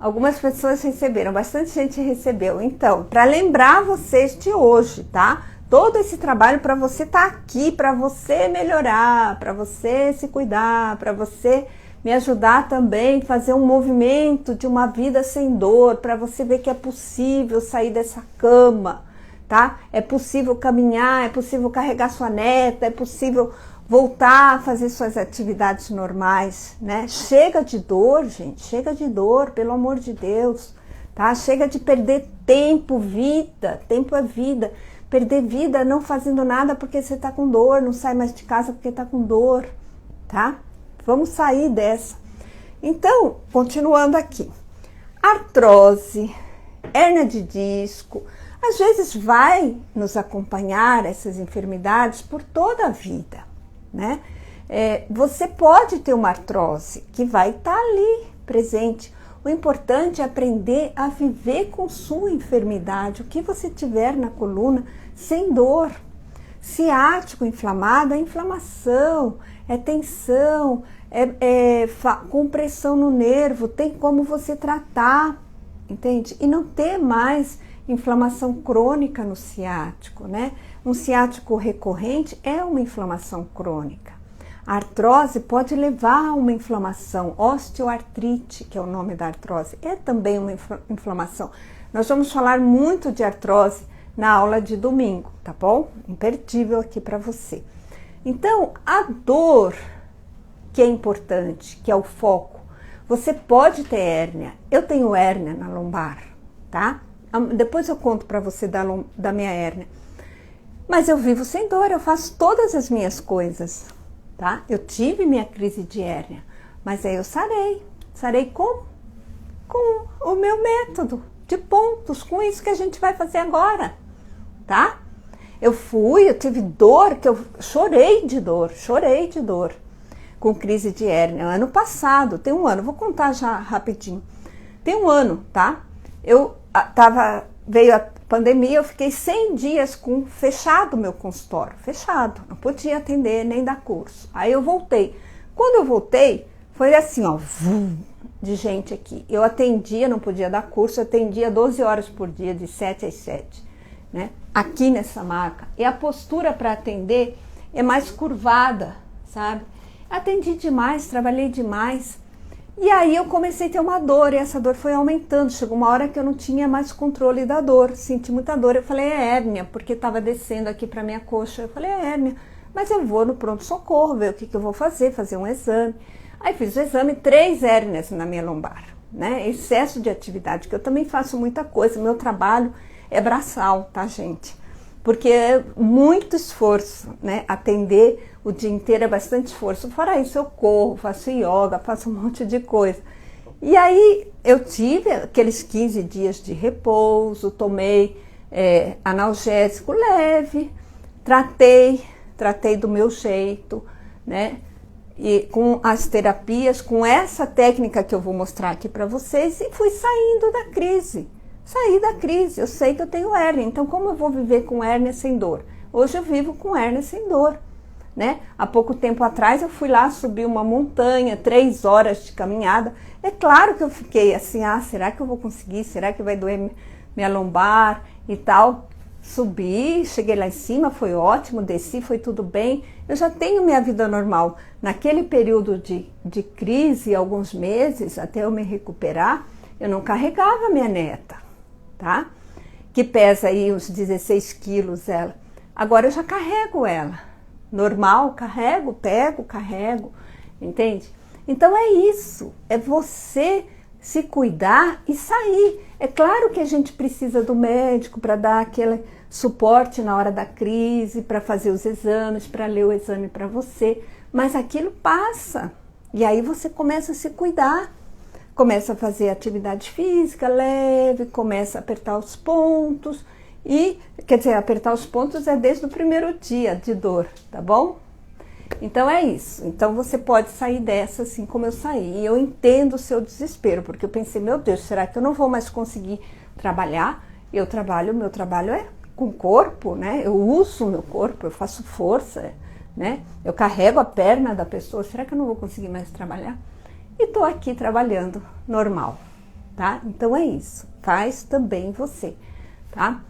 algumas pessoas receberam, bastante gente recebeu. Então, para lembrar vocês de hoje, tá? Todo esse trabalho para você estar aqui, para você melhorar, para você se cuidar, para você me ajudar também a fazer um movimento de uma vida sem dor, para você ver que é possível sair dessa cama, tá? É possível caminhar, é possível carregar sua neta, é possível voltar a fazer suas atividades normais, né? Chega de dor, gente, chega de dor, pelo amor de Deus, tá? Chega de perder tempo, vida, tempo é vida. Perder vida não fazendo nada porque você tá com dor, não sai mais de casa porque tá com dor, tá? Vamos sair dessa. Então, continuando aqui. Artrose, hérnia de disco, às vezes vai nos acompanhar essas enfermidades por toda a vida, né? Você pode ter uma artrose que vai estar ali presente. O importante é aprender a viver com sua enfermidade, o que você tiver na coluna, sem dor. Ciático inflamado é inflamação, é tensão, compressão no nervo, tem como você tratar, entende? E não ter mais inflamação crônica no ciático, né? Um ciático recorrente é uma inflamação crônica. A artrose pode levar a uma inflamação, osteoartrite, que é o nome da artrose, é também uma inflamação. Nós vamos falar muito de artrose na aula de domingo, tá bom? Imperdível aqui para você. Então, a dor, que é importante, que é o foco, você pode ter hérnia. Eu tenho hérnia na lombar, tá? Depois eu conto para você da minha hérnia. Mas eu vivo sem dor, eu faço todas as minhas coisas, tá? Eu tive minha crise de hérnia, mas aí eu sarei. Sarei como? Com o meu método de pontos, com isso que a gente vai fazer agora, tá? Eu tive dor, que eu chorei de dor com crise de hérnia. Ano passado, tem um ano, vou contar já rapidinho. Tem um ano, tá? Veio pandemia eu fiquei 100 dias com fechado meu consultório, fechado, não podia atender nem dar curso. Aí eu voltei. Quando eu voltei, foi assim, ó, vum, de gente aqui. Eu atendia, não podia dar curso, eu atendia 12 horas por dia, de 7 às 7, né? Aqui nessa maca. E a postura para atender é mais curvada, sabe? Atendi demais, trabalhei demais. E aí eu comecei a ter uma dor, e essa dor foi aumentando. Chegou uma hora que eu não tinha mais controle da dor, senti muita dor. Eu falei, é hérnia, porque estava descendo aqui para minha coxa. Eu falei, é hérnia, mas eu vou no pronto-socorro, ver o que eu vou fazer um exame. Aí fiz o exame, 3 hérnias na minha lombar, né? Excesso de atividade, que eu também faço muita coisa. Meu trabalho é braçal, tá, gente? Porque é muito esforço, né? Atender o dia inteiro é bastante esforço. Fora isso, eu corro, faço yoga, faço um monte de coisa. E aí eu tive aqueles 15 dias de repouso, tomei analgésico leve, tratei do meu jeito, né? E com as terapias, com essa técnica que eu vou mostrar aqui para vocês, e fui saindo da crise. Saí da crise, eu sei que eu tenho hérnia, então como eu vou viver com hérnia sem dor? Hoje eu vivo com hérnia sem dor, né? Há pouco tempo atrás eu fui lá subir uma montanha, 3 horas de caminhada. É claro que eu fiquei assim, será que eu vou conseguir? Será que vai doer minha lombar e tal? Subi, cheguei lá em cima, foi ótimo, desci, foi tudo bem. Eu já tenho minha vida normal. Naquele período de crise, alguns meses, até eu me recuperar, eu não carregava minha neta, tá? Que pesa aí uns 16 quilos ela. Agora eu já carrego ela. Normal, carrego, pego, carrego, entende? Então é isso, é você se cuidar e sair. É claro que a gente precisa do médico para dar aquele suporte na hora da crise, para fazer os exames, para ler o exame para você, mas aquilo passa. E aí você começa a se cuidar, começa a fazer atividade física leve, começa a apertar os pontos. E, quer dizer, apertar os pontos é desde o primeiro dia de dor, tá bom? Então é isso. Então você pode sair dessa assim como eu saí. E eu entendo o seu desespero, porque eu pensei, meu Deus, será que eu não vou mais conseguir trabalhar? Meu trabalho é com o corpo, né? Eu uso o meu corpo, eu faço força, né? Eu carrego a perna da pessoa, será que eu não vou conseguir mais trabalhar? E tô aqui trabalhando normal, tá? Então é isso. Faz também você, tá?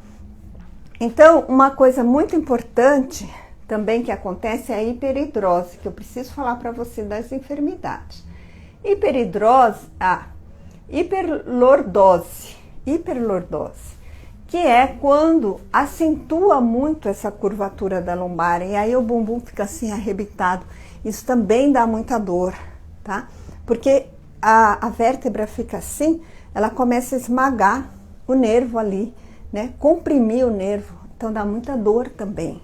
Então, uma coisa muito importante também que acontece é a hiperidrose, que eu preciso falar para você das enfermidades. Hiperlordose, que é quando acentua muito essa curvatura da lombar, e aí o bumbum fica assim arrebitado. Isso também dá muita dor, tá? Porque a vértebra fica assim, ela começa a esmagar o nervo ali, né? Comprimir o nervo, então dá muita dor também,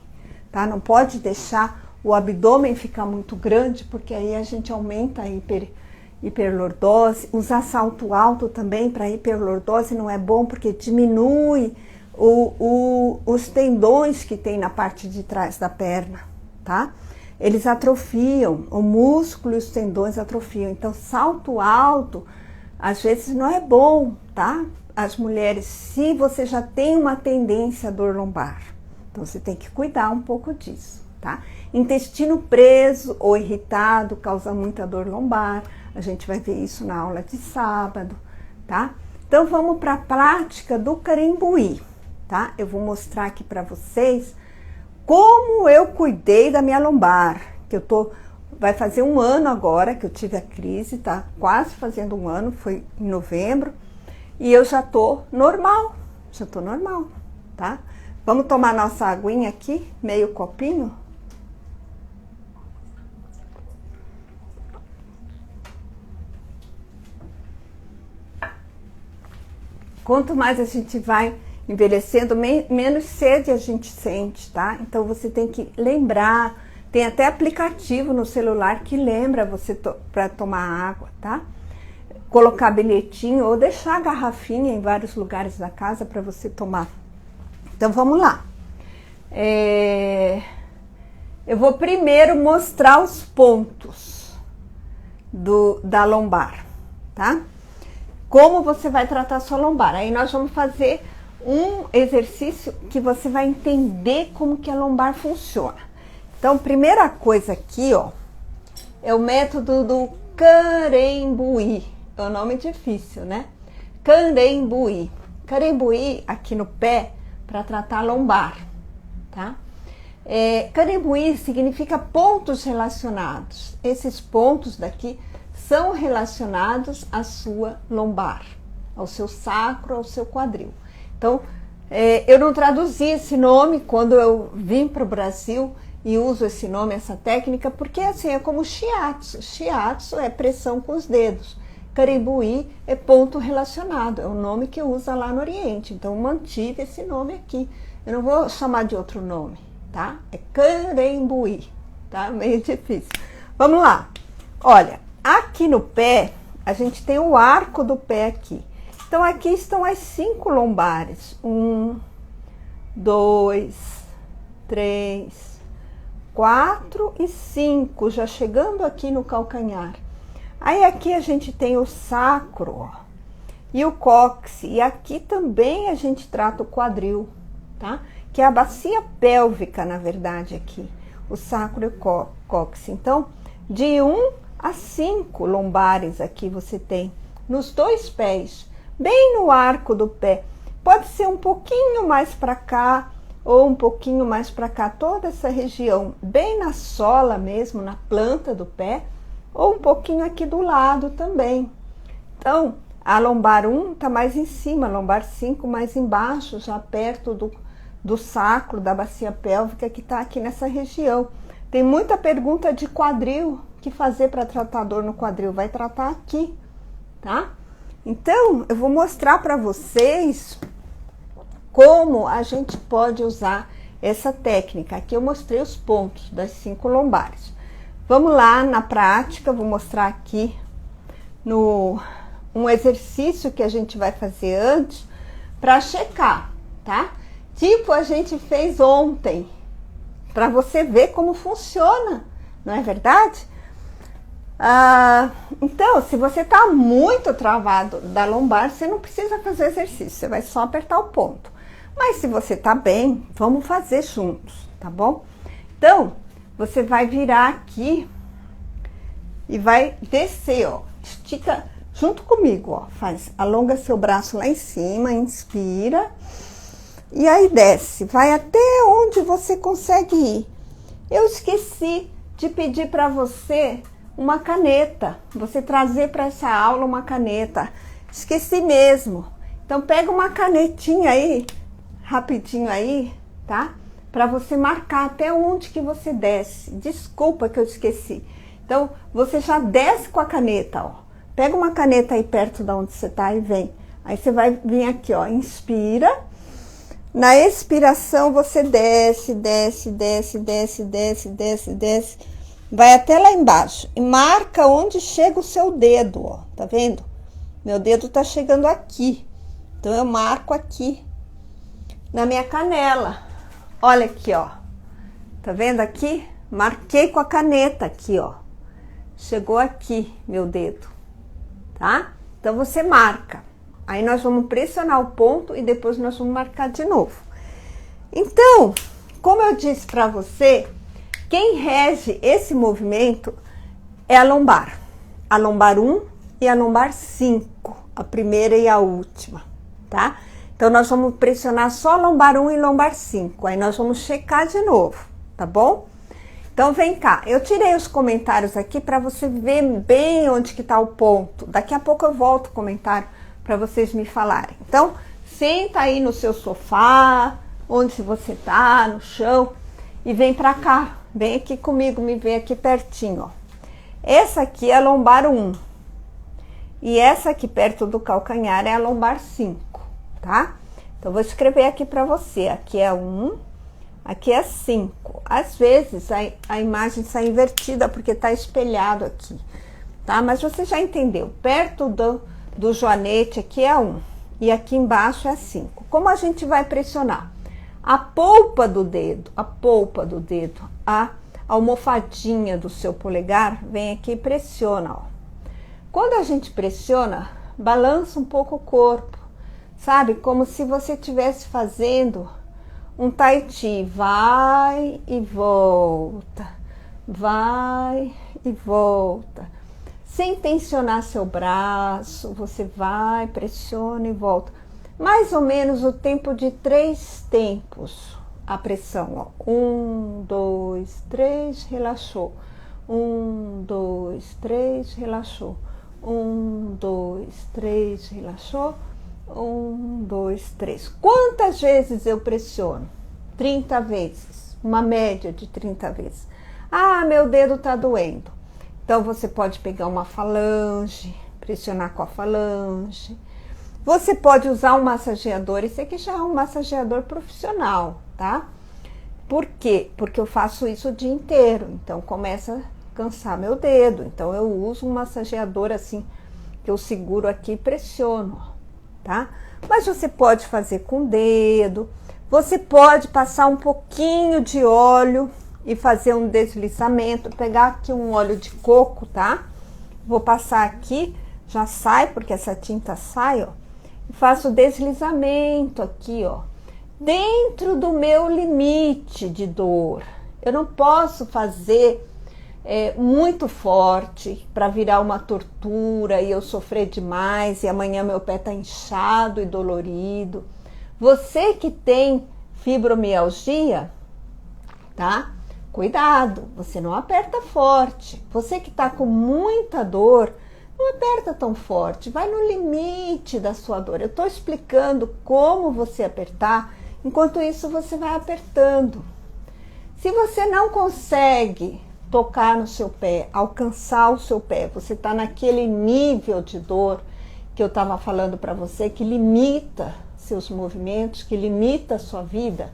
tá? Não pode deixar o abdômen ficar muito grande, porque aí a gente aumenta a hiperlordose. Usar salto alto também para hiperlordose não é bom, porque diminui os tendões que tem na parte de trás da perna, tá? Eles atrofiam, o músculo e os tendões atrofiam, então salto alto às vezes não é bom, tá? As mulheres, se você já tem uma tendência à dor lombar, então você tem que cuidar um pouco disso, tá? Intestino preso ou irritado causa muita dor lombar, a gente vai ver isso na aula de sábado, tá? Então vamos para a prática do carimbuí, tá? Eu vou mostrar aqui para vocês como eu cuidei da minha lombar, que vai fazer 1 ano agora que eu tive a crise, tá? Quase fazendo 1 ano, foi em novembro. E eu já tô normal, tá? Vamos tomar nossa aguinha aqui, meio copinho. Quanto mais a gente vai envelhecendo, menos sede a gente sente, tá? Então você tem que lembrar, tem até aplicativo no celular que lembra você para tomar água, tá? Colocar bilhetinho ou deixar a garrafinha em vários lugares da casa para você tomar. Então vamos lá. Eu vou primeiro mostrar os pontos da lombar, tá? Como você vai tratar a sua lombar. Aí nós vamos fazer um exercício que você vai entender como que a lombar funciona. Então, primeira coisa aqui, ó, é o método do Karembui. É um nome difícil, né? Karembui. Karembui aqui no pé para tratar a lombar, tá? Karembui significa pontos relacionados. Esses pontos daqui são relacionados à sua lombar, ao seu sacro, ao seu quadril. Então, eu não traduzi esse nome quando eu vim para o Brasil e uso esse nome, essa técnica, porque assim é como shiatsu. Shiatsu é pressão com os dedos. Karembui é ponto relacionado, é o nome que usa lá no Oriente. Então, eu mantive esse nome aqui. Eu não vou chamar de outro nome, tá? É Karembui, tá? Meio difícil. Vamos lá. Olha, aqui no pé, a gente tem o arco do pé aqui. Então, aqui estão as 5 lombares. 1, 2, 3, 4 e 5, já chegando aqui no calcanhar. Aí aqui a gente tem o sacro, ó, e o cóccix. E aqui também a gente trata o quadril, tá? Que é a bacia pélvica, na verdade, aqui. O sacro e o cóccix. Então, de 1 a 5 lombares aqui você tem nos 2 pés, bem no arco do pé. Pode ser um pouquinho mais para cá ou um pouquinho mais para cá, toda essa região, bem na sola mesmo, na planta do pé, ou um pouquinho aqui do lado também. Então, a lombar 1 está mais em cima, a lombar 5 mais embaixo, já perto do sacro, da bacia pélvica, que está aqui nessa região. Tem muita pergunta de quadril, que fazer para tratar dor no quadril? Vai tratar aqui, tá? Então, eu vou mostrar para vocês como a gente pode usar essa técnica. Aqui eu mostrei os pontos das 5 lombares. Vamos lá na prática, vou mostrar aqui um exercício que a gente vai fazer antes para checar, tá? Tipo a gente fez ontem, para você ver como funciona, não é verdade? Então, se você está muito travado da lombar, você não precisa fazer exercício, você vai só apertar o ponto. Mas se você está bem, vamos fazer juntos, tá bom? Então, você vai virar aqui e vai descer, ó. Estica junto comigo, ó. Alonga seu braço lá em cima, inspira. E aí desce, vai até onde você consegue ir. Eu esqueci de pedir para você uma caneta, você trazer para essa aula uma caneta. Esqueci mesmo. Então pega uma canetinha aí, rapidinho aí, tá? Para você marcar até onde que você desce. Desculpa que eu esqueci. Então, você já desce com a caneta, ó. Pega uma caneta aí perto de onde você tá e vem. Aí você vai vir aqui, ó, inspira. Na expiração, você desce, desce, desce, desce, desce, desce, desce. Vai até lá embaixo e marca onde chega o seu dedo, ó. Tá vendo? Meu dedo tá chegando aqui. Então, eu marco aqui, na minha canela. Olha aqui, ó. Tá vendo aqui? Marquei com a caneta aqui, ó. Chegou aqui, meu dedo, tá? Então, você marca. Aí, nós vamos pressionar o ponto e depois nós vamos marcar de novo. Então, como eu disse pra você, quem rege esse movimento é a lombar. A lombar 1 e a lombar 5, a primeira e a última, tá? Então, nós vamos pressionar só a lombar 1 e lombar 5. Aí, nós vamos checar de novo, tá bom? Então, vem cá. Eu tirei os comentários aqui para você ver bem onde que tá o ponto. Daqui a pouco eu volto o comentário para vocês me falarem. Então, senta aí no seu sofá, onde você tá, no chão, e vem para cá. Vem aqui comigo, me vê aqui pertinho, ó. Essa aqui é a lombar 1. E essa aqui perto do calcanhar é a lombar 5, tá? Então, vou escrever aqui para você. Aqui é 1, aqui é 5. Às vezes, a imagem sai invertida porque tá espelhado aqui, tá? Mas você já entendeu. Perto do joanete aqui é 1. E aqui embaixo é 5. Como a gente vai pressionar? A polpa do dedo, a almofadinha do seu polegar, vem aqui e pressiona, ó. Quando a gente pressiona, balança um pouco o corpo. sabe? Como se você estivesse fazendo um tai chi, vai e volta, vai e volta. Sem tensionar seu braço, você vai, pressiona e volta. Mais ou menos o tempo de 3 tempos. A pressão, ó. 1, 2, 3, relaxou. 1, 2, 3, relaxou. 1, 2, 3, relaxou. 1, 2, 3. Quantas vezes eu pressiono? 30 vezes. Uma média de 30 vezes. Ah, meu dedo tá doendo. Então você pode pegar uma falange, pressionar com a falange. Você pode usar um massageador. Esse aqui já é um massageador profissional, tá? Por quê? Porque eu faço isso o dia inteiro. Então começa a cansar meu dedo. Então eu uso um massageador assim, que eu seguro aqui e pressiono, tá? Mas você pode fazer com o dedo. Você pode passar um pouquinho de óleo e fazer um deslizamento. Pegar aqui um óleo de coco, tá? Vou passar aqui, já sai, porque essa tinta sai, ó. E faço deslizamento aqui, ó. Dentro do meu limite de dor. Eu não posso fazer muito forte para virar uma tortura e eu sofrer demais e amanhã meu pé tá inchado e dolorido. Você que tem fibromialgia, tá? Cuidado, você não aperta forte. Você que tá com muita dor, não aperta tão forte, vai no limite da sua dor. Eu tô explicando como você apertar, enquanto isso você vai apertando. Se você não consegue tocar no seu pé, alcançar o seu pé, você tá naquele nível de dor que eu tava falando para você, que limita seus movimentos, que limita a sua vida.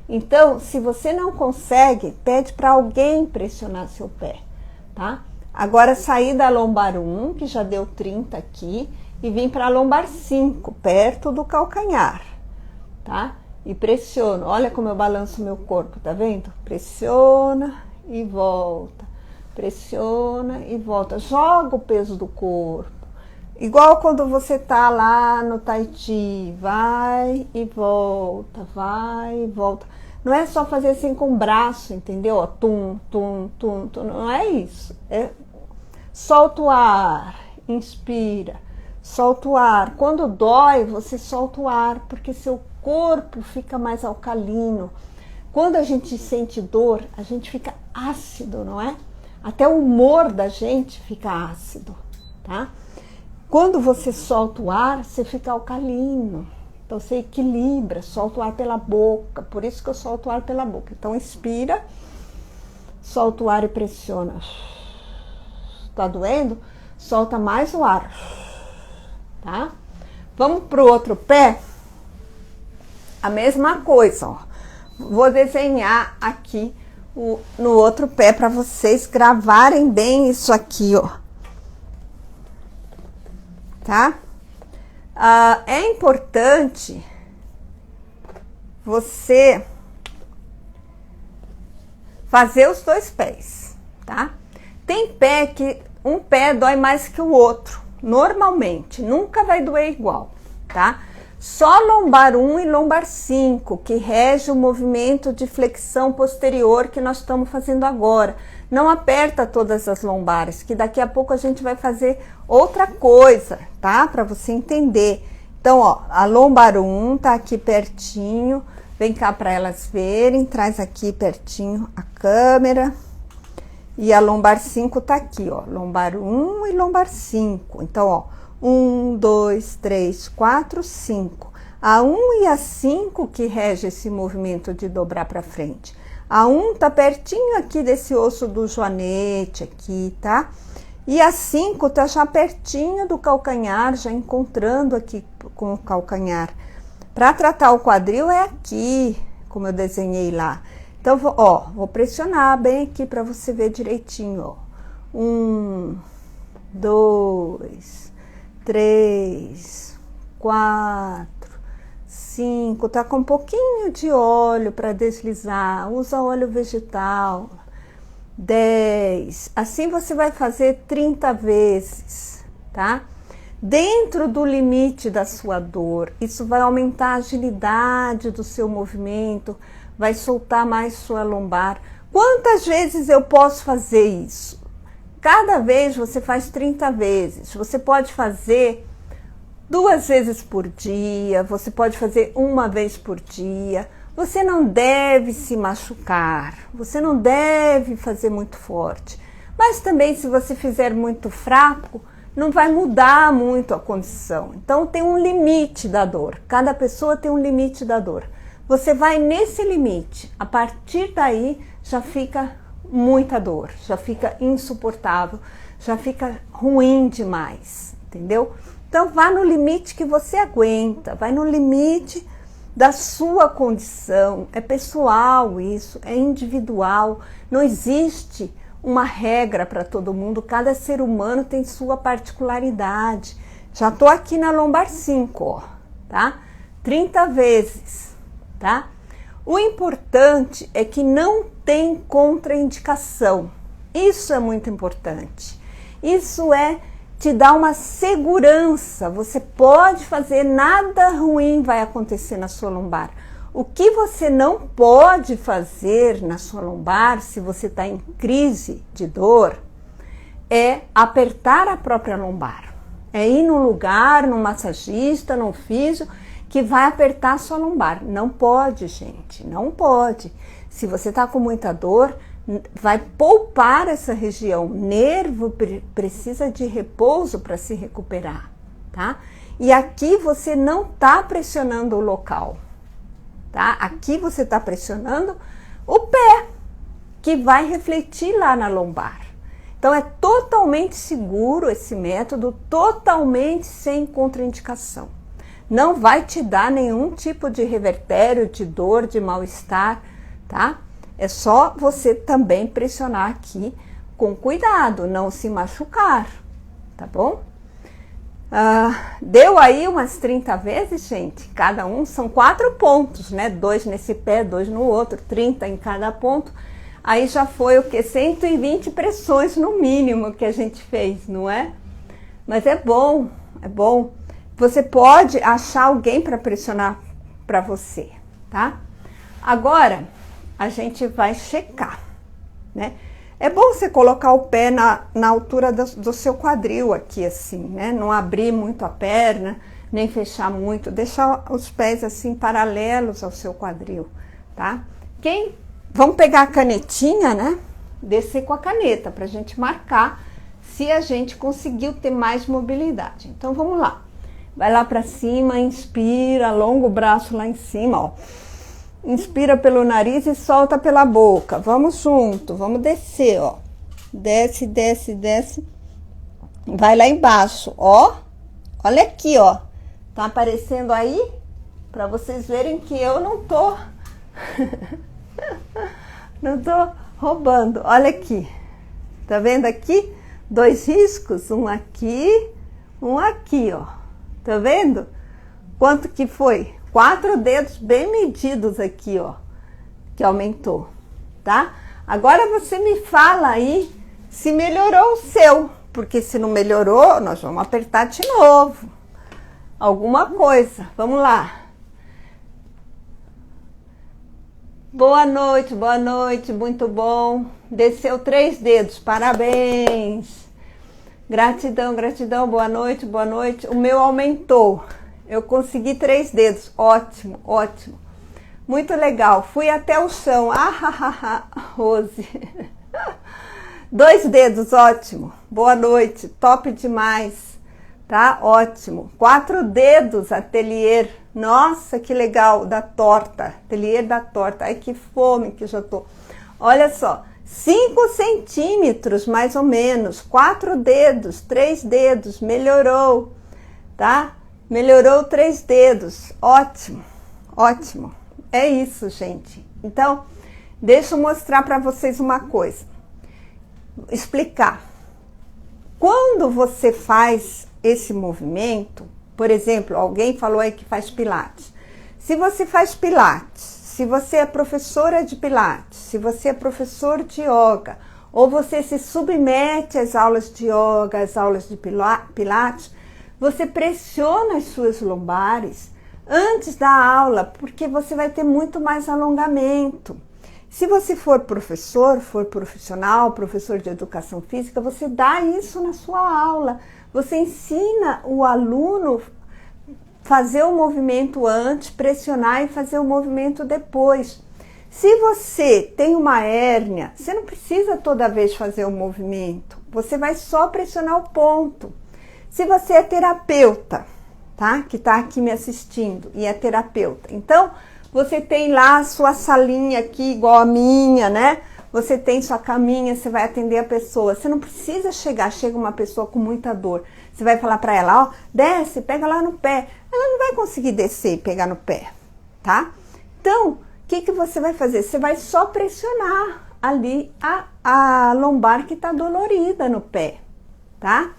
Então, se você não consegue, pede para alguém pressionar seu pé, tá? Agora, sair da lombar 1, que já deu 30 aqui, e vim para a lombar 5, perto do calcanhar, tá? E pressiono. Olha como eu balanço meu corpo, tá vendo? Pressiona e volta. Pressiona e volta. Joga o peso do corpo. Igual quando você tá lá no tai chi, vai e volta, vai e volta. Não é só fazer assim com o braço, entendeu? Ó, tum, tum, tum, tum. Não é isso. É solta o ar, inspira, solta o ar. Quando dói, você solta o ar, porque seu corpo fica mais alcalino. Quando a gente sente dor, a gente fica ácido, não é? Até o humor da gente fica ácido, tá? Quando você solta o ar, você fica alcalino. Então você equilibra, solta o ar pela boca. Por isso que eu solto o ar pela boca. Então inspira, solta o ar e pressiona. Tá doendo? Solta mais o ar. Tá? Vamos pro outro pé? A mesma coisa, ó. Vou desenhar aqui no outro pé para vocês gravarem bem isso aqui, ó. Tá? É importante você fazer os 2 pés, tá? Tem pé que um pé dói mais que o outro, normalmente, nunca vai doer igual, tá? Só lombar 1 e lombar 5, que rege o movimento de flexão posterior que nós estamos fazendo agora. Não aperta todas as lombares, que daqui a pouco a gente vai fazer outra coisa, tá? Para você entender. Então, ó, a lombar 1 tá aqui pertinho. Vem cá para elas verem. Traz aqui pertinho a câmera. E a lombar 5 tá aqui, ó. Lombar 1 e lombar 5. Então, ó, 1, 2, 3, 4, 5. A 1 e a 5 que rege esse movimento de dobrar para frente. A 1 tá pertinho aqui desse osso do joanete aqui, tá? E a 5 tá já pertinho do calcanhar, já encontrando aqui com o calcanhar. Para tratar o quadril é aqui, como eu desenhei lá. Então, vou pressionar bem aqui para você ver direitinho, ó. 1, 2, 3, 4, 5, tá com um pouquinho de óleo para deslizar, usa óleo vegetal. 10, assim você vai fazer 30 vezes, tá? dentro do limite da sua dor. Isso vai aumentar a agilidade do seu movimento, vai soltar mais sua lombar. Quantas vezes eu posso fazer isso? Cada vez você faz 30 vezes. Você pode fazer 2 vezes por dia, você pode fazer 1 vez por dia. Você não deve se machucar, você não deve fazer muito forte. Mas também, se você fizer muito fraco, não vai mudar muito a condição. Então tem um limite da dor. Cada pessoa tem um limite da dor. Você vai nesse limite. A partir daí já fica muita dor, já fica insuportável, já fica ruim demais, entendeu? Então vá no limite que você aguenta, vai no limite da sua condição. É pessoal isso, é individual. Não existe uma regra para todo mundo, cada ser humano tem sua particularidade. Já tô aqui na lombar 5, ó, tá? 30 vezes, tá? O importante é que não tem contraindicação. Isso é muito importante. Isso te dá uma segurança. Você pode fazer, nada ruim vai acontecer na sua lombar. O que você não pode fazer na sua lombar, se você está em crise de dor, é apertar a própria lombar. É ir num lugar, num massagista, num físio, que vai apertar a sua lombar. Não pode, gente, não pode. Se você está com muita dor, vai poupar essa região. O nervo precisa de repouso para se recuperar, tá? E aqui você não está pressionando o local. Tá? Aqui você está pressionando o pé, que vai refletir lá na lombar. Então é totalmente seguro esse método, totalmente sem contraindicação. Não vai te dar nenhum tipo de revertério, de dor, de mal-estar, tá? É só você também pressionar aqui com cuidado, não se machucar, tá bom? Deu aí umas 30 vezes, gente? Cada um são 4 pontos, né? 2 nesse pé, 2 no outro, 30 em cada ponto. Aí já foi o que? 120 pressões no mínimo que a gente fez, não é? Mas é bom, é bom. Você pode achar alguém para pressionar para você, tá? Agora, a gente vai checar, né? É bom você colocar o pé na altura do seu quadril aqui, assim, né? Não abrir muito a perna, nem fechar muito. Deixar os pés, assim, paralelos ao seu quadril, tá? Vamos pegar a canetinha, né? Descer com a caneta pra gente marcar se a gente conseguiu ter mais mobilidade. Então, vamos lá. Vai lá pra cima, inspira, alonga o braço lá em cima, ó. Inspira pelo nariz e solta pela boca. Vamos junto, vamos descer, ó. Desce, desce, desce. Vai lá embaixo, ó. Olha aqui, ó. Tá aparecendo aí? Pra vocês verem que eu não tô... não tô roubando. Olha aqui. Tá vendo aqui? 2 riscos. Um aqui, ó. Tá vendo? Quanto que foi? 4 dedos bem medidos aqui, ó, que aumentou, tá? Agora você me fala aí se melhorou o seu, porque se não melhorou, nós vamos apertar de novo. Alguma coisa, vamos lá. Boa noite, muito bom. Desceu 3 dedos, parabéns. Gratidão, gratidão, boa noite, boa noite. O meu aumentou. Eu consegui 3 dedos, ótimo, ótimo. Muito legal, fui até o chão, Rose. 2 dedos, ótimo, boa noite, top demais, tá? Ótimo. 4 dedos, ateliê, nossa, que legal, da torta, ateliê da torta, ai que fome que já tô. Olha só, 5 centímetros mais ou menos, 4 dedos, 3 dedos, melhorou, tá? Melhorou 3 dedos, ótimo, ótimo. É isso, gente. Então, deixa eu mostrar para vocês uma coisa. Explicar. Quando você faz esse movimento, por exemplo, alguém falou aí que faz pilates. Se você faz pilates, se você é professora de pilates, se você é professor de yoga, ou você se submete às aulas de yoga, às aulas de pilates, Você pressiona as suas lombares antes da aula, porque você vai ter muito mais alongamento. Se você for professor, for profissional, professor de educação física, você dá isso na sua aula. Você ensina o aluno fazer o movimento antes, pressionar e fazer o movimento depois. Se você tem uma hérnia, você não precisa toda vez fazer o movimento. Você vai só pressionar o ponto. Se você é terapeuta, tá? Que está aqui me assistindo e é terapeuta. Então, você tem lá a sua salinha aqui, igual a minha, né? Você tem sua caminha, você vai atender a pessoa. Você não precisa chega uma pessoa com muita dor. Você vai falar para ela, ó, desce, pega lá no pé. Ela não vai conseguir descer e pegar no pé, tá? Então, o que você vai fazer? Você vai só pressionar ali a lombar que está dolorida no pé, tá?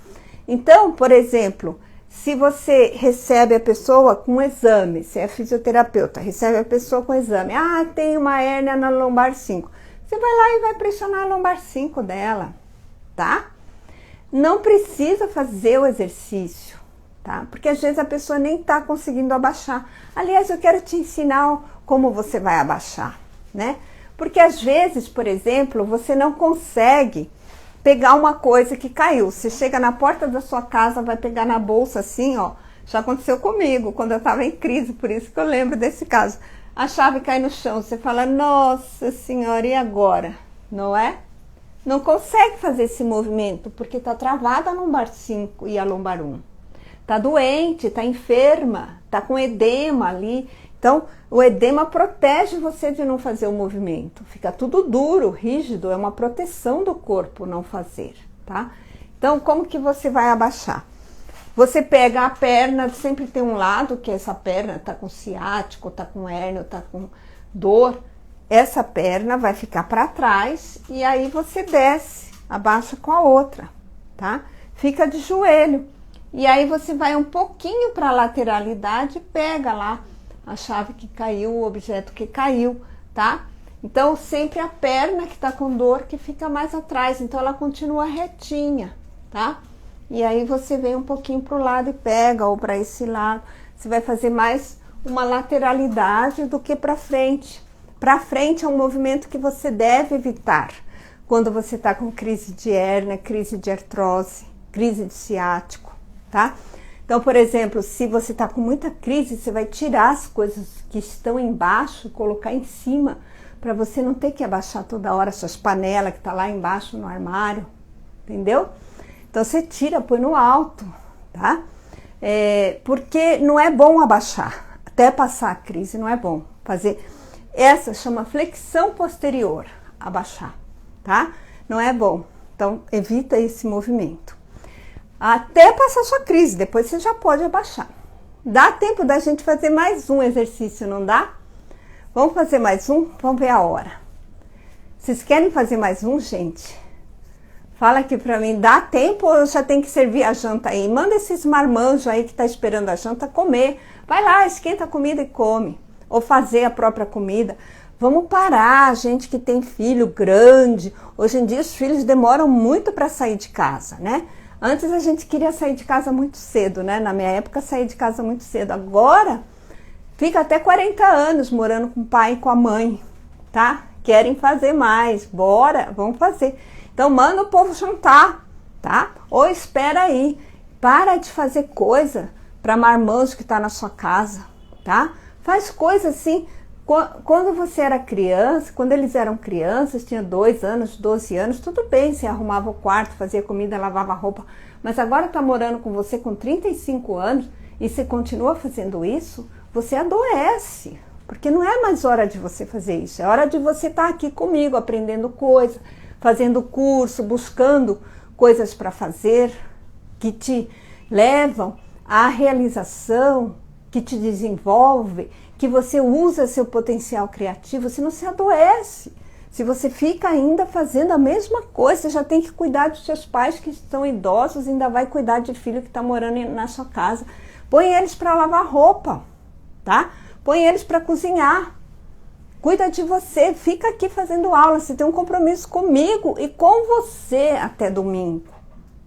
Então, por exemplo, se você recebe a pessoa com exame, você é fisioterapeuta, recebe a pessoa com exame, tem uma hérnia na lombar 5. Você vai lá e vai pressionar a lombar 5 dela, tá? Não precisa fazer o exercício, tá? Porque às vezes a pessoa nem tá conseguindo abaixar. Aliás, eu quero te ensinar como você vai abaixar, né? Porque às vezes, por exemplo, você não consegue pegar uma coisa que caiu. Você chega na porta da sua casa, vai pegar na bolsa assim, ó. Já aconteceu comigo, quando eu estava em crise, por isso que eu lembro desse caso. A chave cai no chão, você fala, nossa senhora, e agora? Não é? Não consegue fazer esse movimento, porque está travada a lombar 5 e a lombar 1. Está doente, está enferma, está com edema ali. Então, o edema protege você de não fazer o movimento. Fica tudo duro, rígido, é uma proteção do corpo não fazer, tá? Então, como que você vai abaixar? Você pega a perna, sempre tem um lado que essa perna tá com ciático, tá com hérnia, tá com dor. Essa perna vai ficar para trás e aí você desce, abaixa com a outra, tá? Fica de joelho. E aí você vai um pouquinho para a lateralidade e pega lá a chave que caiu, o objeto que caiu, tá? Então, sempre a perna que tá com dor que fica mais atrás, então ela continua retinha, tá? E aí você vem um pouquinho pro lado e pega, ou para esse lado. Você vai fazer mais uma lateralidade do que para frente. Para frente é um movimento que você deve evitar quando você tá com crise de hérnia, crise de artrose, crise de ciático, tá? Então, por exemplo, se você está com muita crise, você vai tirar as coisas que estão embaixo e colocar em cima, para você não ter que abaixar toda hora suas panelas que tá lá embaixo no armário, entendeu? Então, você tira, põe no alto, tá? Porque não é bom abaixar, até passar a crise, não é bom fazer. Essa chama flexão posterior, abaixar, tá? Não é bom, então evita esse movimento. Até passar sua crise, depois você já pode abaixar. Dá tempo da gente fazer mais um exercício, não dá? Vamos fazer mais um? Vamos ver a hora. Vocês querem fazer mais um, gente? Fala aqui pra mim, dá tempo ou eu já tenho que servir a janta aí? Manda esses marmanjos aí que tá esperando a janta comer. Vai lá, esquenta a comida e come. Ou fazer a própria comida. Vamos parar, gente que tem filho grande. Hoje em dia os filhos demoram muito para sair de casa, né? Antes a gente queria sair de casa muito cedo, né? Na minha época, sair de casa muito cedo. Agora, fica até 40 anos morando com o pai e com a mãe, tá? Querem fazer mais. Bora, vamos fazer. Então, manda o povo jantar, tá? Ou espera aí. Para de fazer coisa para marmanjo que tá na sua casa, tá? Faz coisa assim. Quando você era criança, quando eles eram crianças, tinha 2 anos, 12 anos, tudo bem, você arrumava o quarto, fazia comida, lavava roupa. Mas agora tá morando com você com 35 anos e você continua fazendo isso, você adoece. Porque não é mais hora de você fazer isso, é hora de você estar aqui comigo, aprendendo coisa, fazendo curso, buscando coisas para fazer que te levam à realização, que te desenvolve, que você usa seu potencial criativo, você não se adoece. Se você fica ainda fazendo a mesma coisa, você já tem que cuidar dos seus pais que estão idosos, ainda vai cuidar de filho que está morando na sua casa. Põe eles para lavar roupa, tá? Põe eles para cozinhar. Cuida de você, fica aqui fazendo aula, você tem um compromisso comigo e com você até domingo,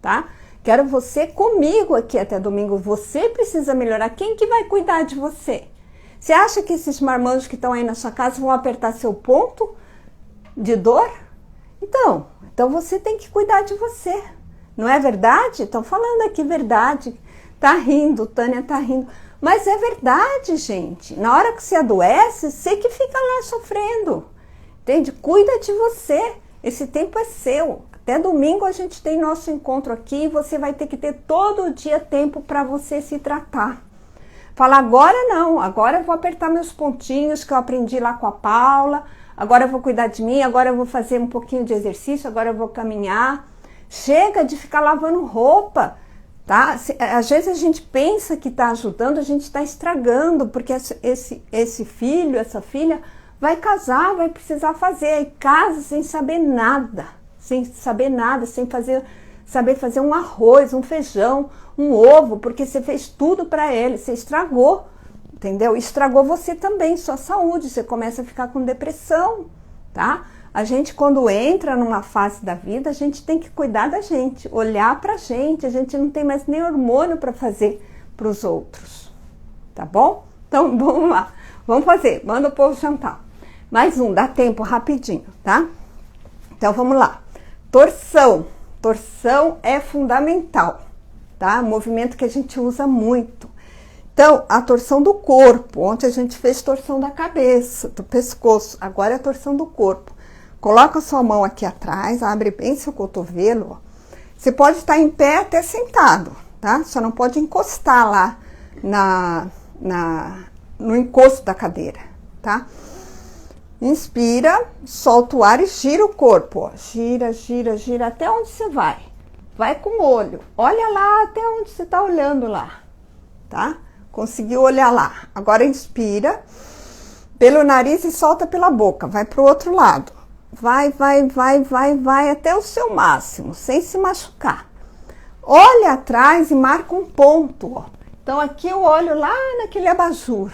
tá? Quero você comigo aqui até domingo. Você precisa melhorar. Quem que vai cuidar de você? Você acha que esses marmanjos que estão aí na sua casa vão apertar seu ponto de dor? Então você tem que cuidar de você. Não é verdade? Estão falando aqui verdade. Tá rindo, Tânia tá rindo. Mas é verdade, gente. Na hora que você adoece, você que fica lá sofrendo. Entende? Cuida de você. Esse tempo é seu. Até domingo a gente tem nosso encontro aqui e você vai ter que ter todo dia tempo para você se tratar. Fala, agora não, agora eu vou apertar meus pontinhos que eu aprendi lá com a Paula, agora eu vou cuidar de mim, agora eu vou fazer um pouquinho de exercício, agora eu vou caminhar. Chega de ficar lavando roupa, tá? Às vezes a gente pensa que está ajudando, a gente está estragando, porque esse filho, essa filha vai casar, vai precisar fazer, e casa sem saber nada, sem saber fazer um arroz, um feijão, um ovo, porque você fez tudo para ele, você estragou, entendeu? Estragou você também, sua saúde, você começa a ficar com depressão, tá? A gente, quando entra numa fase da vida, a gente tem que cuidar da gente, olhar pra gente, a gente não tem mais nem hormônio para fazer para os outros, tá bom? Então, vamos lá, vamos fazer, manda o povo jantar. Mais um, dá tempo, rapidinho, tá? Então, vamos lá. Torção. Torção é fundamental, tá? Movimento que a gente usa muito. Então, a torção do corpo. Ontem a gente fez torção da cabeça, do pescoço. Agora é a torção do corpo. Coloca a sua mão aqui atrás, abre bem seu cotovelo. Ó. Você pode estar em pé até sentado, tá? Só não pode encostar lá no encosto da cadeira, tá? Inspira, solta o ar e gira o corpo, ó. Gira, gira, gira, até onde você vai. Vai com o olho. Olha lá até onde você está olhando lá, tá? Conseguiu olhar lá. Agora inspira pelo nariz e solta pela boca. Vai pro outro lado. Vai, vai, vai, vai, vai até o seu máximo, sem se machucar. Olha atrás e marca um ponto, ó. Então aqui eu olho lá naquele abajur.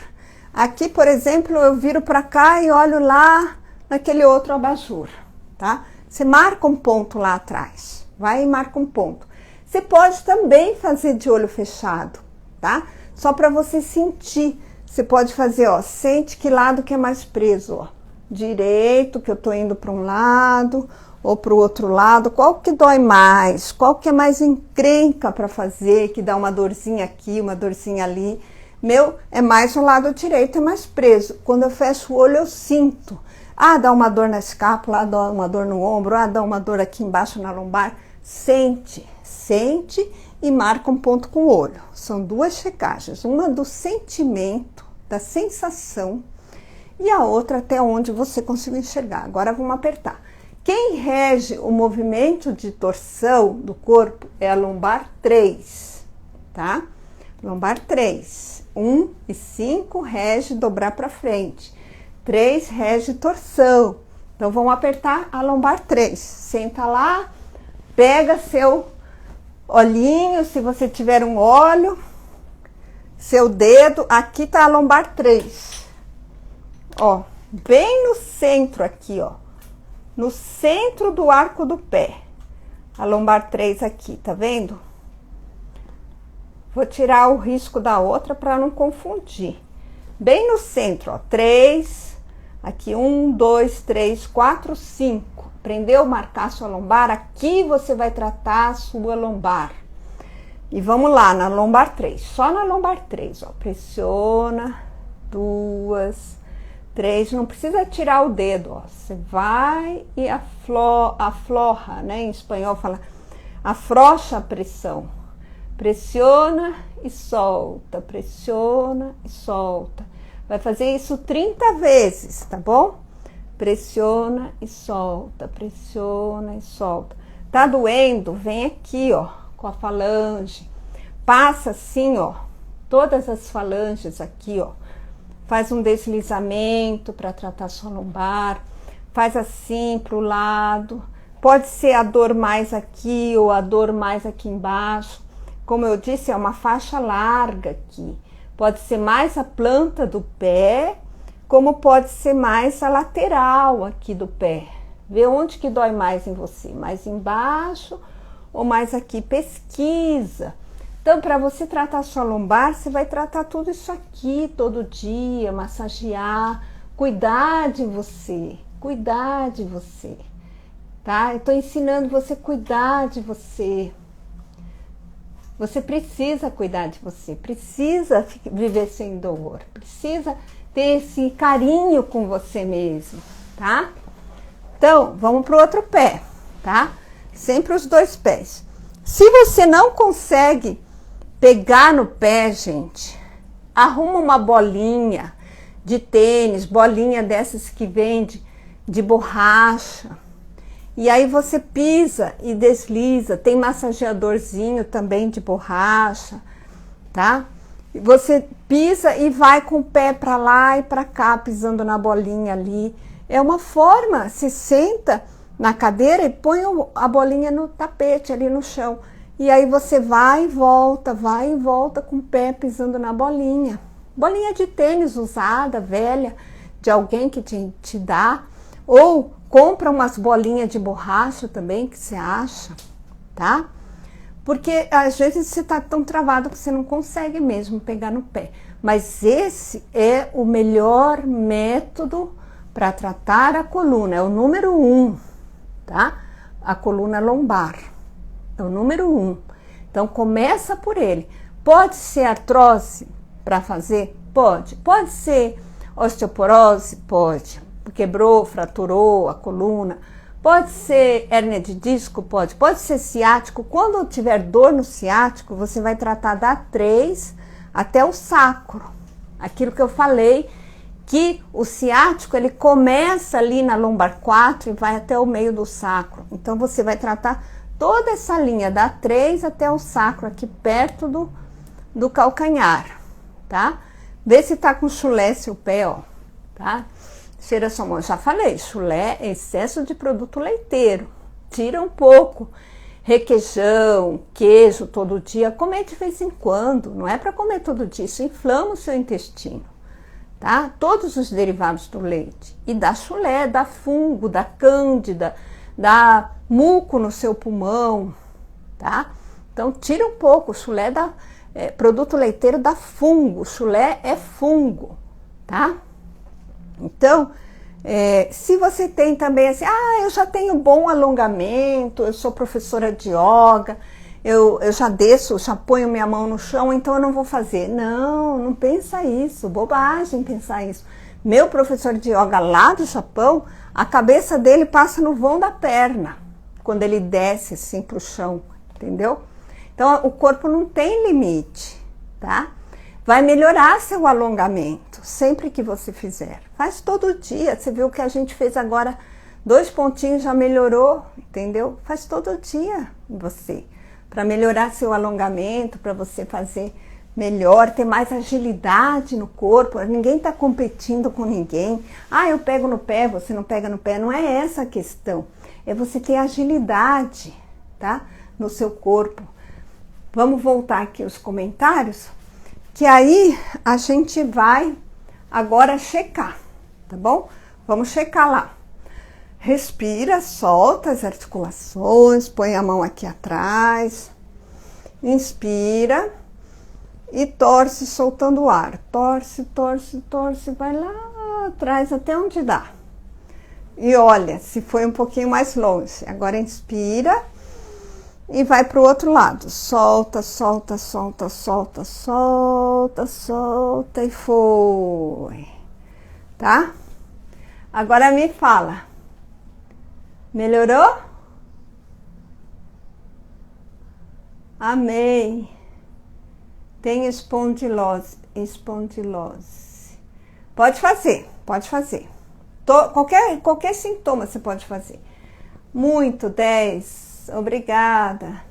Aqui, por exemplo, eu viro para cá e olho lá naquele outro abajur, tá? Você marca um ponto lá atrás, vai e marca um ponto. Você pode também fazer de olho fechado, tá? Só para você sentir. Você pode fazer, ó, sente que lado que é mais preso, ó. Direito, que eu tô indo para um lado, ou para o outro lado. Qual que dói mais? Qual que é mais encrenca para fazer, que dá uma dorzinha aqui, uma dorzinha ali? Meu, é mais o lado direito, é mais preso. Quando eu fecho o olho, eu sinto. Ah, dá uma dor na escápula, dá uma dor no ombro, dá uma dor aqui embaixo na lombar. Sente, sente e marca um ponto com o olho. São duas checagens. Uma do sentimento, da sensação, e a outra até onde você conseguiu enxergar. Agora vamos apertar. Quem rege o movimento de torção do corpo é a lombar 3, tá? Lombar 3. 1 e 5 rege dobrar para frente. 3 rege torção. Então, vamos apertar a lombar 3. Senta lá, pega seu olhinho, se você tiver um óleo, seu dedo, aqui tá a lombar 3. Ó, bem no centro aqui, ó. No centro do arco do pé. A lombar 3 aqui, tá vendo? Vou tirar o risco da outra para não confundir. Bem no centro, ó. 3, aqui 1, 2, 3, 4, 5. Aprendeu a marcar sua lombar? Aqui você vai tratar a sua lombar. E vamos lá, na lombar 3. Só na lombar 3, ó. Pressiona. 2, 3. Não precisa tirar o dedo, ó. Você vai e afloja, né? Em espanhol fala afrouxa a pressão. Pressiona e solta, pressiona e solta. Vai fazer isso 30 vezes, tá bom? Pressiona e solta, pressiona e solta. Tá doendo? Vem aqui, ó, com a falange. Passa assim, ó, todas as falanges aqui, ó. Faz um deslizamento para tratar sua lombar. Faz assim pro lado. Pode ser a dor mais aqui ou a dor mais aqui embaixo. Como eu disse, é uma faixa larga aqui. Pode ser mais a planta do pé, como pode ser mais a lateral aqui do pé. Vê onde que dói mais em você, mais embaixo ou mais aqui. Pesquisa. Então, para você tratar a sua lombar, você vai tratar tudo isso aqui todo dia, massagear, cuidar de você, tá? Eu tô ensinando você a cuidar de você. Você precisa cuidar de você, precisa viver sem dor, precisa ter esse carinho com você mesmo, tá? Então, vamos pro outro pé, tá? Sempre os dois pés. Se você não consegue pegar no pé, gente, arruma uma bolinha de tênis, bolinha dessas que vende de borracha. E aí você pisa e desliza, tem massageadorzinho também de borracha, tá? Você pisa e vai com o pé para lá e para cá, pisando na bolinha ali. É uma forma, se senta na cadeira e põe a bolinha no tapete ali no chão. E aí você vai e volta com o pé pisando na bolinha. Bolinha de tênis usada, velha, de alguém que te dá. Ou compra umas bolinhas de borracha também, que você acha, tá? Porque às vezes você tá tão travado que você não consegue mesmo pegar no pé. Mas esse é o melhor método para tratar a coluna. É o número 1, tá? A coluna lombar. É o número 1. Então começa por ele. Pode ser artrose para fazer? Pode. Pode ser osteoporose? Pode. Quebrou, fraturou a coluna. Pode ser hérnia de disco? Pode. Pode ser ciático. Quando tiver dor no ciático, você vai tratar da 3 até o sacro. Aquilo que eu falei, que o ciático ele começa ali na lombar 4 e vai até o meio do sacro. Então você vai tratar toda essa linha da 3 até o sacro, aqui perto do calcanhar, tá? Vê se tá com chulé seu pé, ó, tá? Cheira sua mão. Já falei, chulé é excesso de produto leiteiro. Tira um pouco. Requeijão, queijo todo dia, comer de vez em quando. Não é para comer todo dia, isso inflama o seu intestino, tá? Todos os derivados do leite. E dá chulé, dá fungo, dá cândida, dá muco no seu pulmão, tá? Então tira um pouco. O chulé dá produto leiteiro dá fungo. Chulé é fungo, tá? Então, se você tem também assim, eu já tenho bom alongamento, eu sou professora de yoga, eu já desço, já ponho minha mão no chão, então eu não vou fazer. Não pensa isso, bobagem pensar isso. Meu professor de yoga lá do Japão, a cabeça dele passa no vão da perna, quando ele desce assim pro chão, entendeu? Então, o corpo não tem limite, tá? Vai melhorar seu alongamento, sempre que você fizer. Faz todo dia. Você viu que a gente fez agora 2 pontinhos, já melhorou, entendeu? Faz todo dia você. Para melhorar seu alongamento, para você fazer melhor, ter mais agilidade no corpo. Ninguém está competindo com ninguém. Eu pego no pé, você não pega no pé. Não é essa a questão. É você ter agilidade, tá? No seu corpo. Vamos voltar aqui os comentários. Que aí a gente vai agora checar, tá bom? Vamos checar lá. Respira, solta as articulações, põe a mão aqui atrás. Inspira e torce soltando o ar. Torce, torce, torce, vai lá atrás até onde dá. E olha, se foi um pouquinho mais longe. Agora inspira. E vai para o outro lado. Solta, solta, solta, solta, solta, solta e foi. Tá? Agora me fala. Melhorou? Amei. Tem espondilose. Espondilose. Pode fazer, pode fazer. Qualquer sintoma você pode fazer. Muito, 10. Obrigada.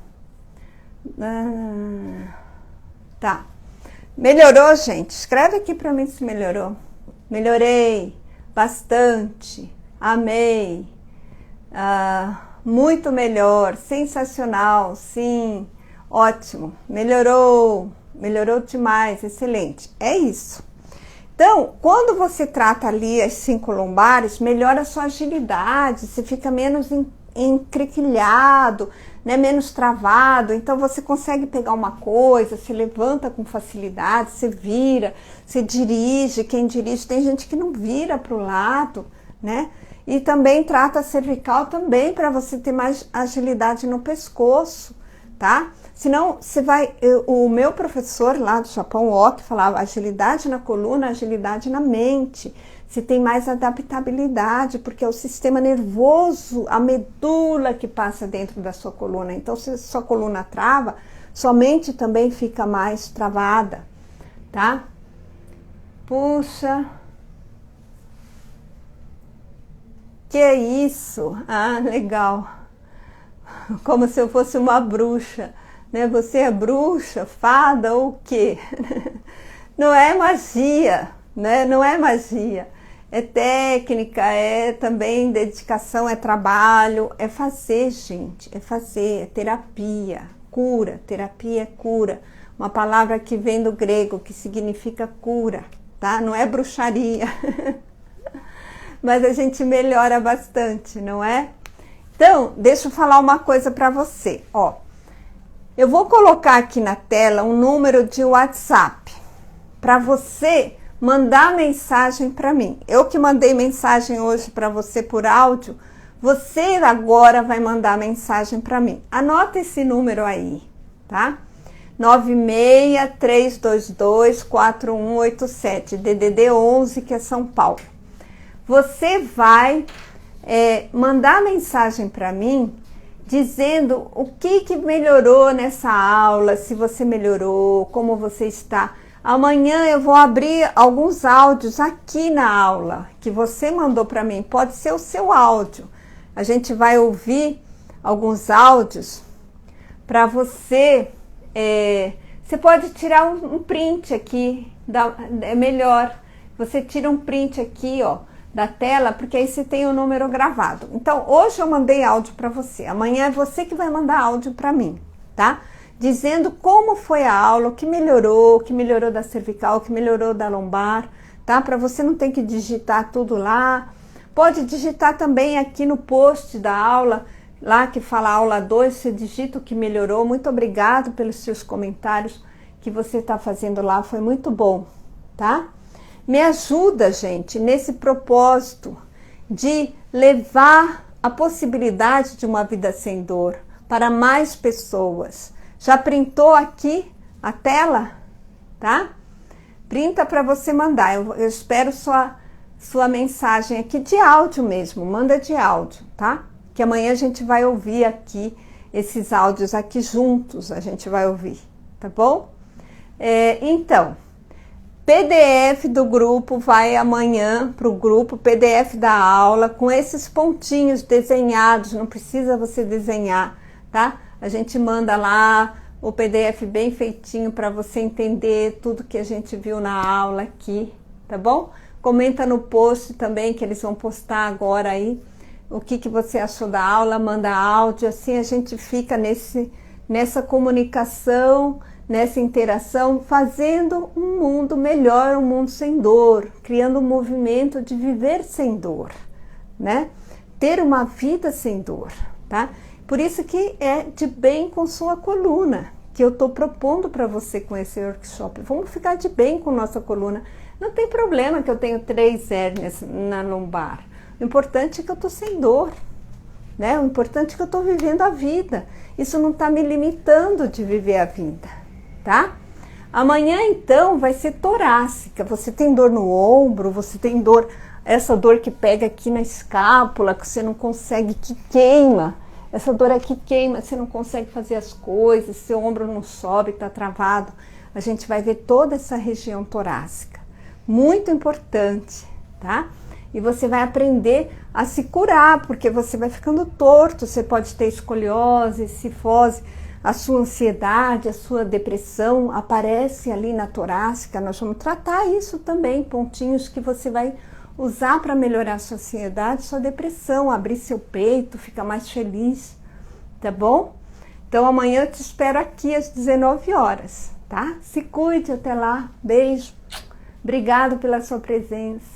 Tá. Melhorou, gente? Escreve aqui pra mim se melhorou. Melhorei. Bastante. Amei. Muito melhor. Sensacional. Sim. Ótimo. Melhorou. Melhorou demais. Excelente. É isso. Então, quando você trata ali as 5 lombares, melhora a sua agilidade. Você fica menos encrequilhado, né, menos travado, então você consegue pegar uma coisa, se levanta com facilidade, você vira, você dirige, quem dirige, tem gente que não vira para o lado, né? E também trata a cervical também para você ter mais agilidade no pescoço, tá? Senão você vai, o meu professor lá do Japão, o Oki, falava agilidade na coluna, agilidade na mente. Se tem mais adaptabilidade, porque é o sistema nervoso, a medula que passa dentro da sua coluna. Então, se a sua coluna trava, sua mente também fica mais travada, tá? Puxa. Que é isso? Ah, legal. Como se eu fosse uma bruxa, né? Você é bruxa, fada ou o quê? Não é magia, né? Não é magia. É técnica, é também dedicação, é trabalho, é fazer, gente, é fazer, é terapia, cura, terapia é cura. Uma palavra que vem do grego, que significa cura, tá? Não é bruxaria, mas a gente melhora bastante, não é? Então, deixa eu falar uma coisa para você, ó. Eu vou colocar aqui na tela um número de WhatsApp para você mandar mensagem para mim. Eu que mandei mensagem hoje para você por áudio, você agora vai mandar mensagem para mim. Anota esse número aí, tá? 963224187, DDD 11, que é São Paulo. Você vai mandar mensagem para mim dizendo o que melhorou nessa aula, se você melhorou, como você está. Amanhã eu vou abrir alguns áudios aqui na aula que você mandou para mim. Pode ser o seu áudio. A gente vai ouvir alguns áudios para você. Você pode tirar um print aqui, é melhor. Você tira um print aqui, ó, da tela, porque aí você tem o número gravado. Então, hoje eu mandei áudio para você. Amanhã é você que vai mandar áudio para mim, tá? Dizendo como foi a aula, o que melhorou da cervical, o que melhorou da lombar, tá? Para você não ter que digitar tudo lá. Pode digitar também aqui no post da aula, lá que fala aula 2, você digita o que melhorou. Muito obrigado pelos seus comentários que você está fazendo lá, foi muito bom, tá? Me ajuda, gente, nesse propósito de levar a possibilidade de uma vida sem dor para mais pessoas. Já printou aqui a tela, tá? Printa para você mandar. Eu espero sua mensagem aqui de áudio mesmo. Manda de áudio, tá? Que amanhã a gente vai ouvir aqui esses áudios aqui juntos. A gente vai ouvir, tá bom? Então, PDF do grupo vai amanhã para o grupo, PDF da aula, com esses pontinhos desenhados. Não precisa você desenhar, tá? A gente manda lá o PDF bem feitinho para você entender tudo que a gente viu na aula aqui, tá bom? Comenta no post também, que eles vão postar agora aí, o que você achou da aula, manda áudio, assim a gente fica nessa comunicação, nessa interação, fazendo um mundo melhor, um mundo sem dor, criando um movimento de viver sem dor, né? Ter uma vida sem dor, tá? Por isso que é de bem com sua coluna, que eu estou propondo para você com esse workshop. Vamos ficar de bem com nossa coluna. Não tem problema que eu tenho 3 hérnias na lombar. O importante é que eu estou sem dor, né? O importante é que eu estou vivendo a vida. Isso não está me limitando de viver a vida, tá? Amanhã, então, vai ser torácica. Você tem dor no ombro, você tem dor, essa dor que pega aqui na escápula, que você não consegue, que queima. Essa dor aqui queima, você não consegue fazer as coisas, seu ombro não sobe, está travado. A gente vai ver toda essa região torácica. Muito importante, tá? E você vai aprender a se curar, porque você vai ficando torto, você pode ter escoliose, cifose, a sua ansiedade, a sua depressão aparece ali na torácica. Nós vamos tratar isso também, pontinhos que você vai usar para melhorar a sua ansiedade, sua depressão, abrir seu peito, ficar mais feliz, tá bom? Então amanhã eu te espero aqui às 19 horas, tá? Se cuide, até lá, beijo, obrigado pela sua presença.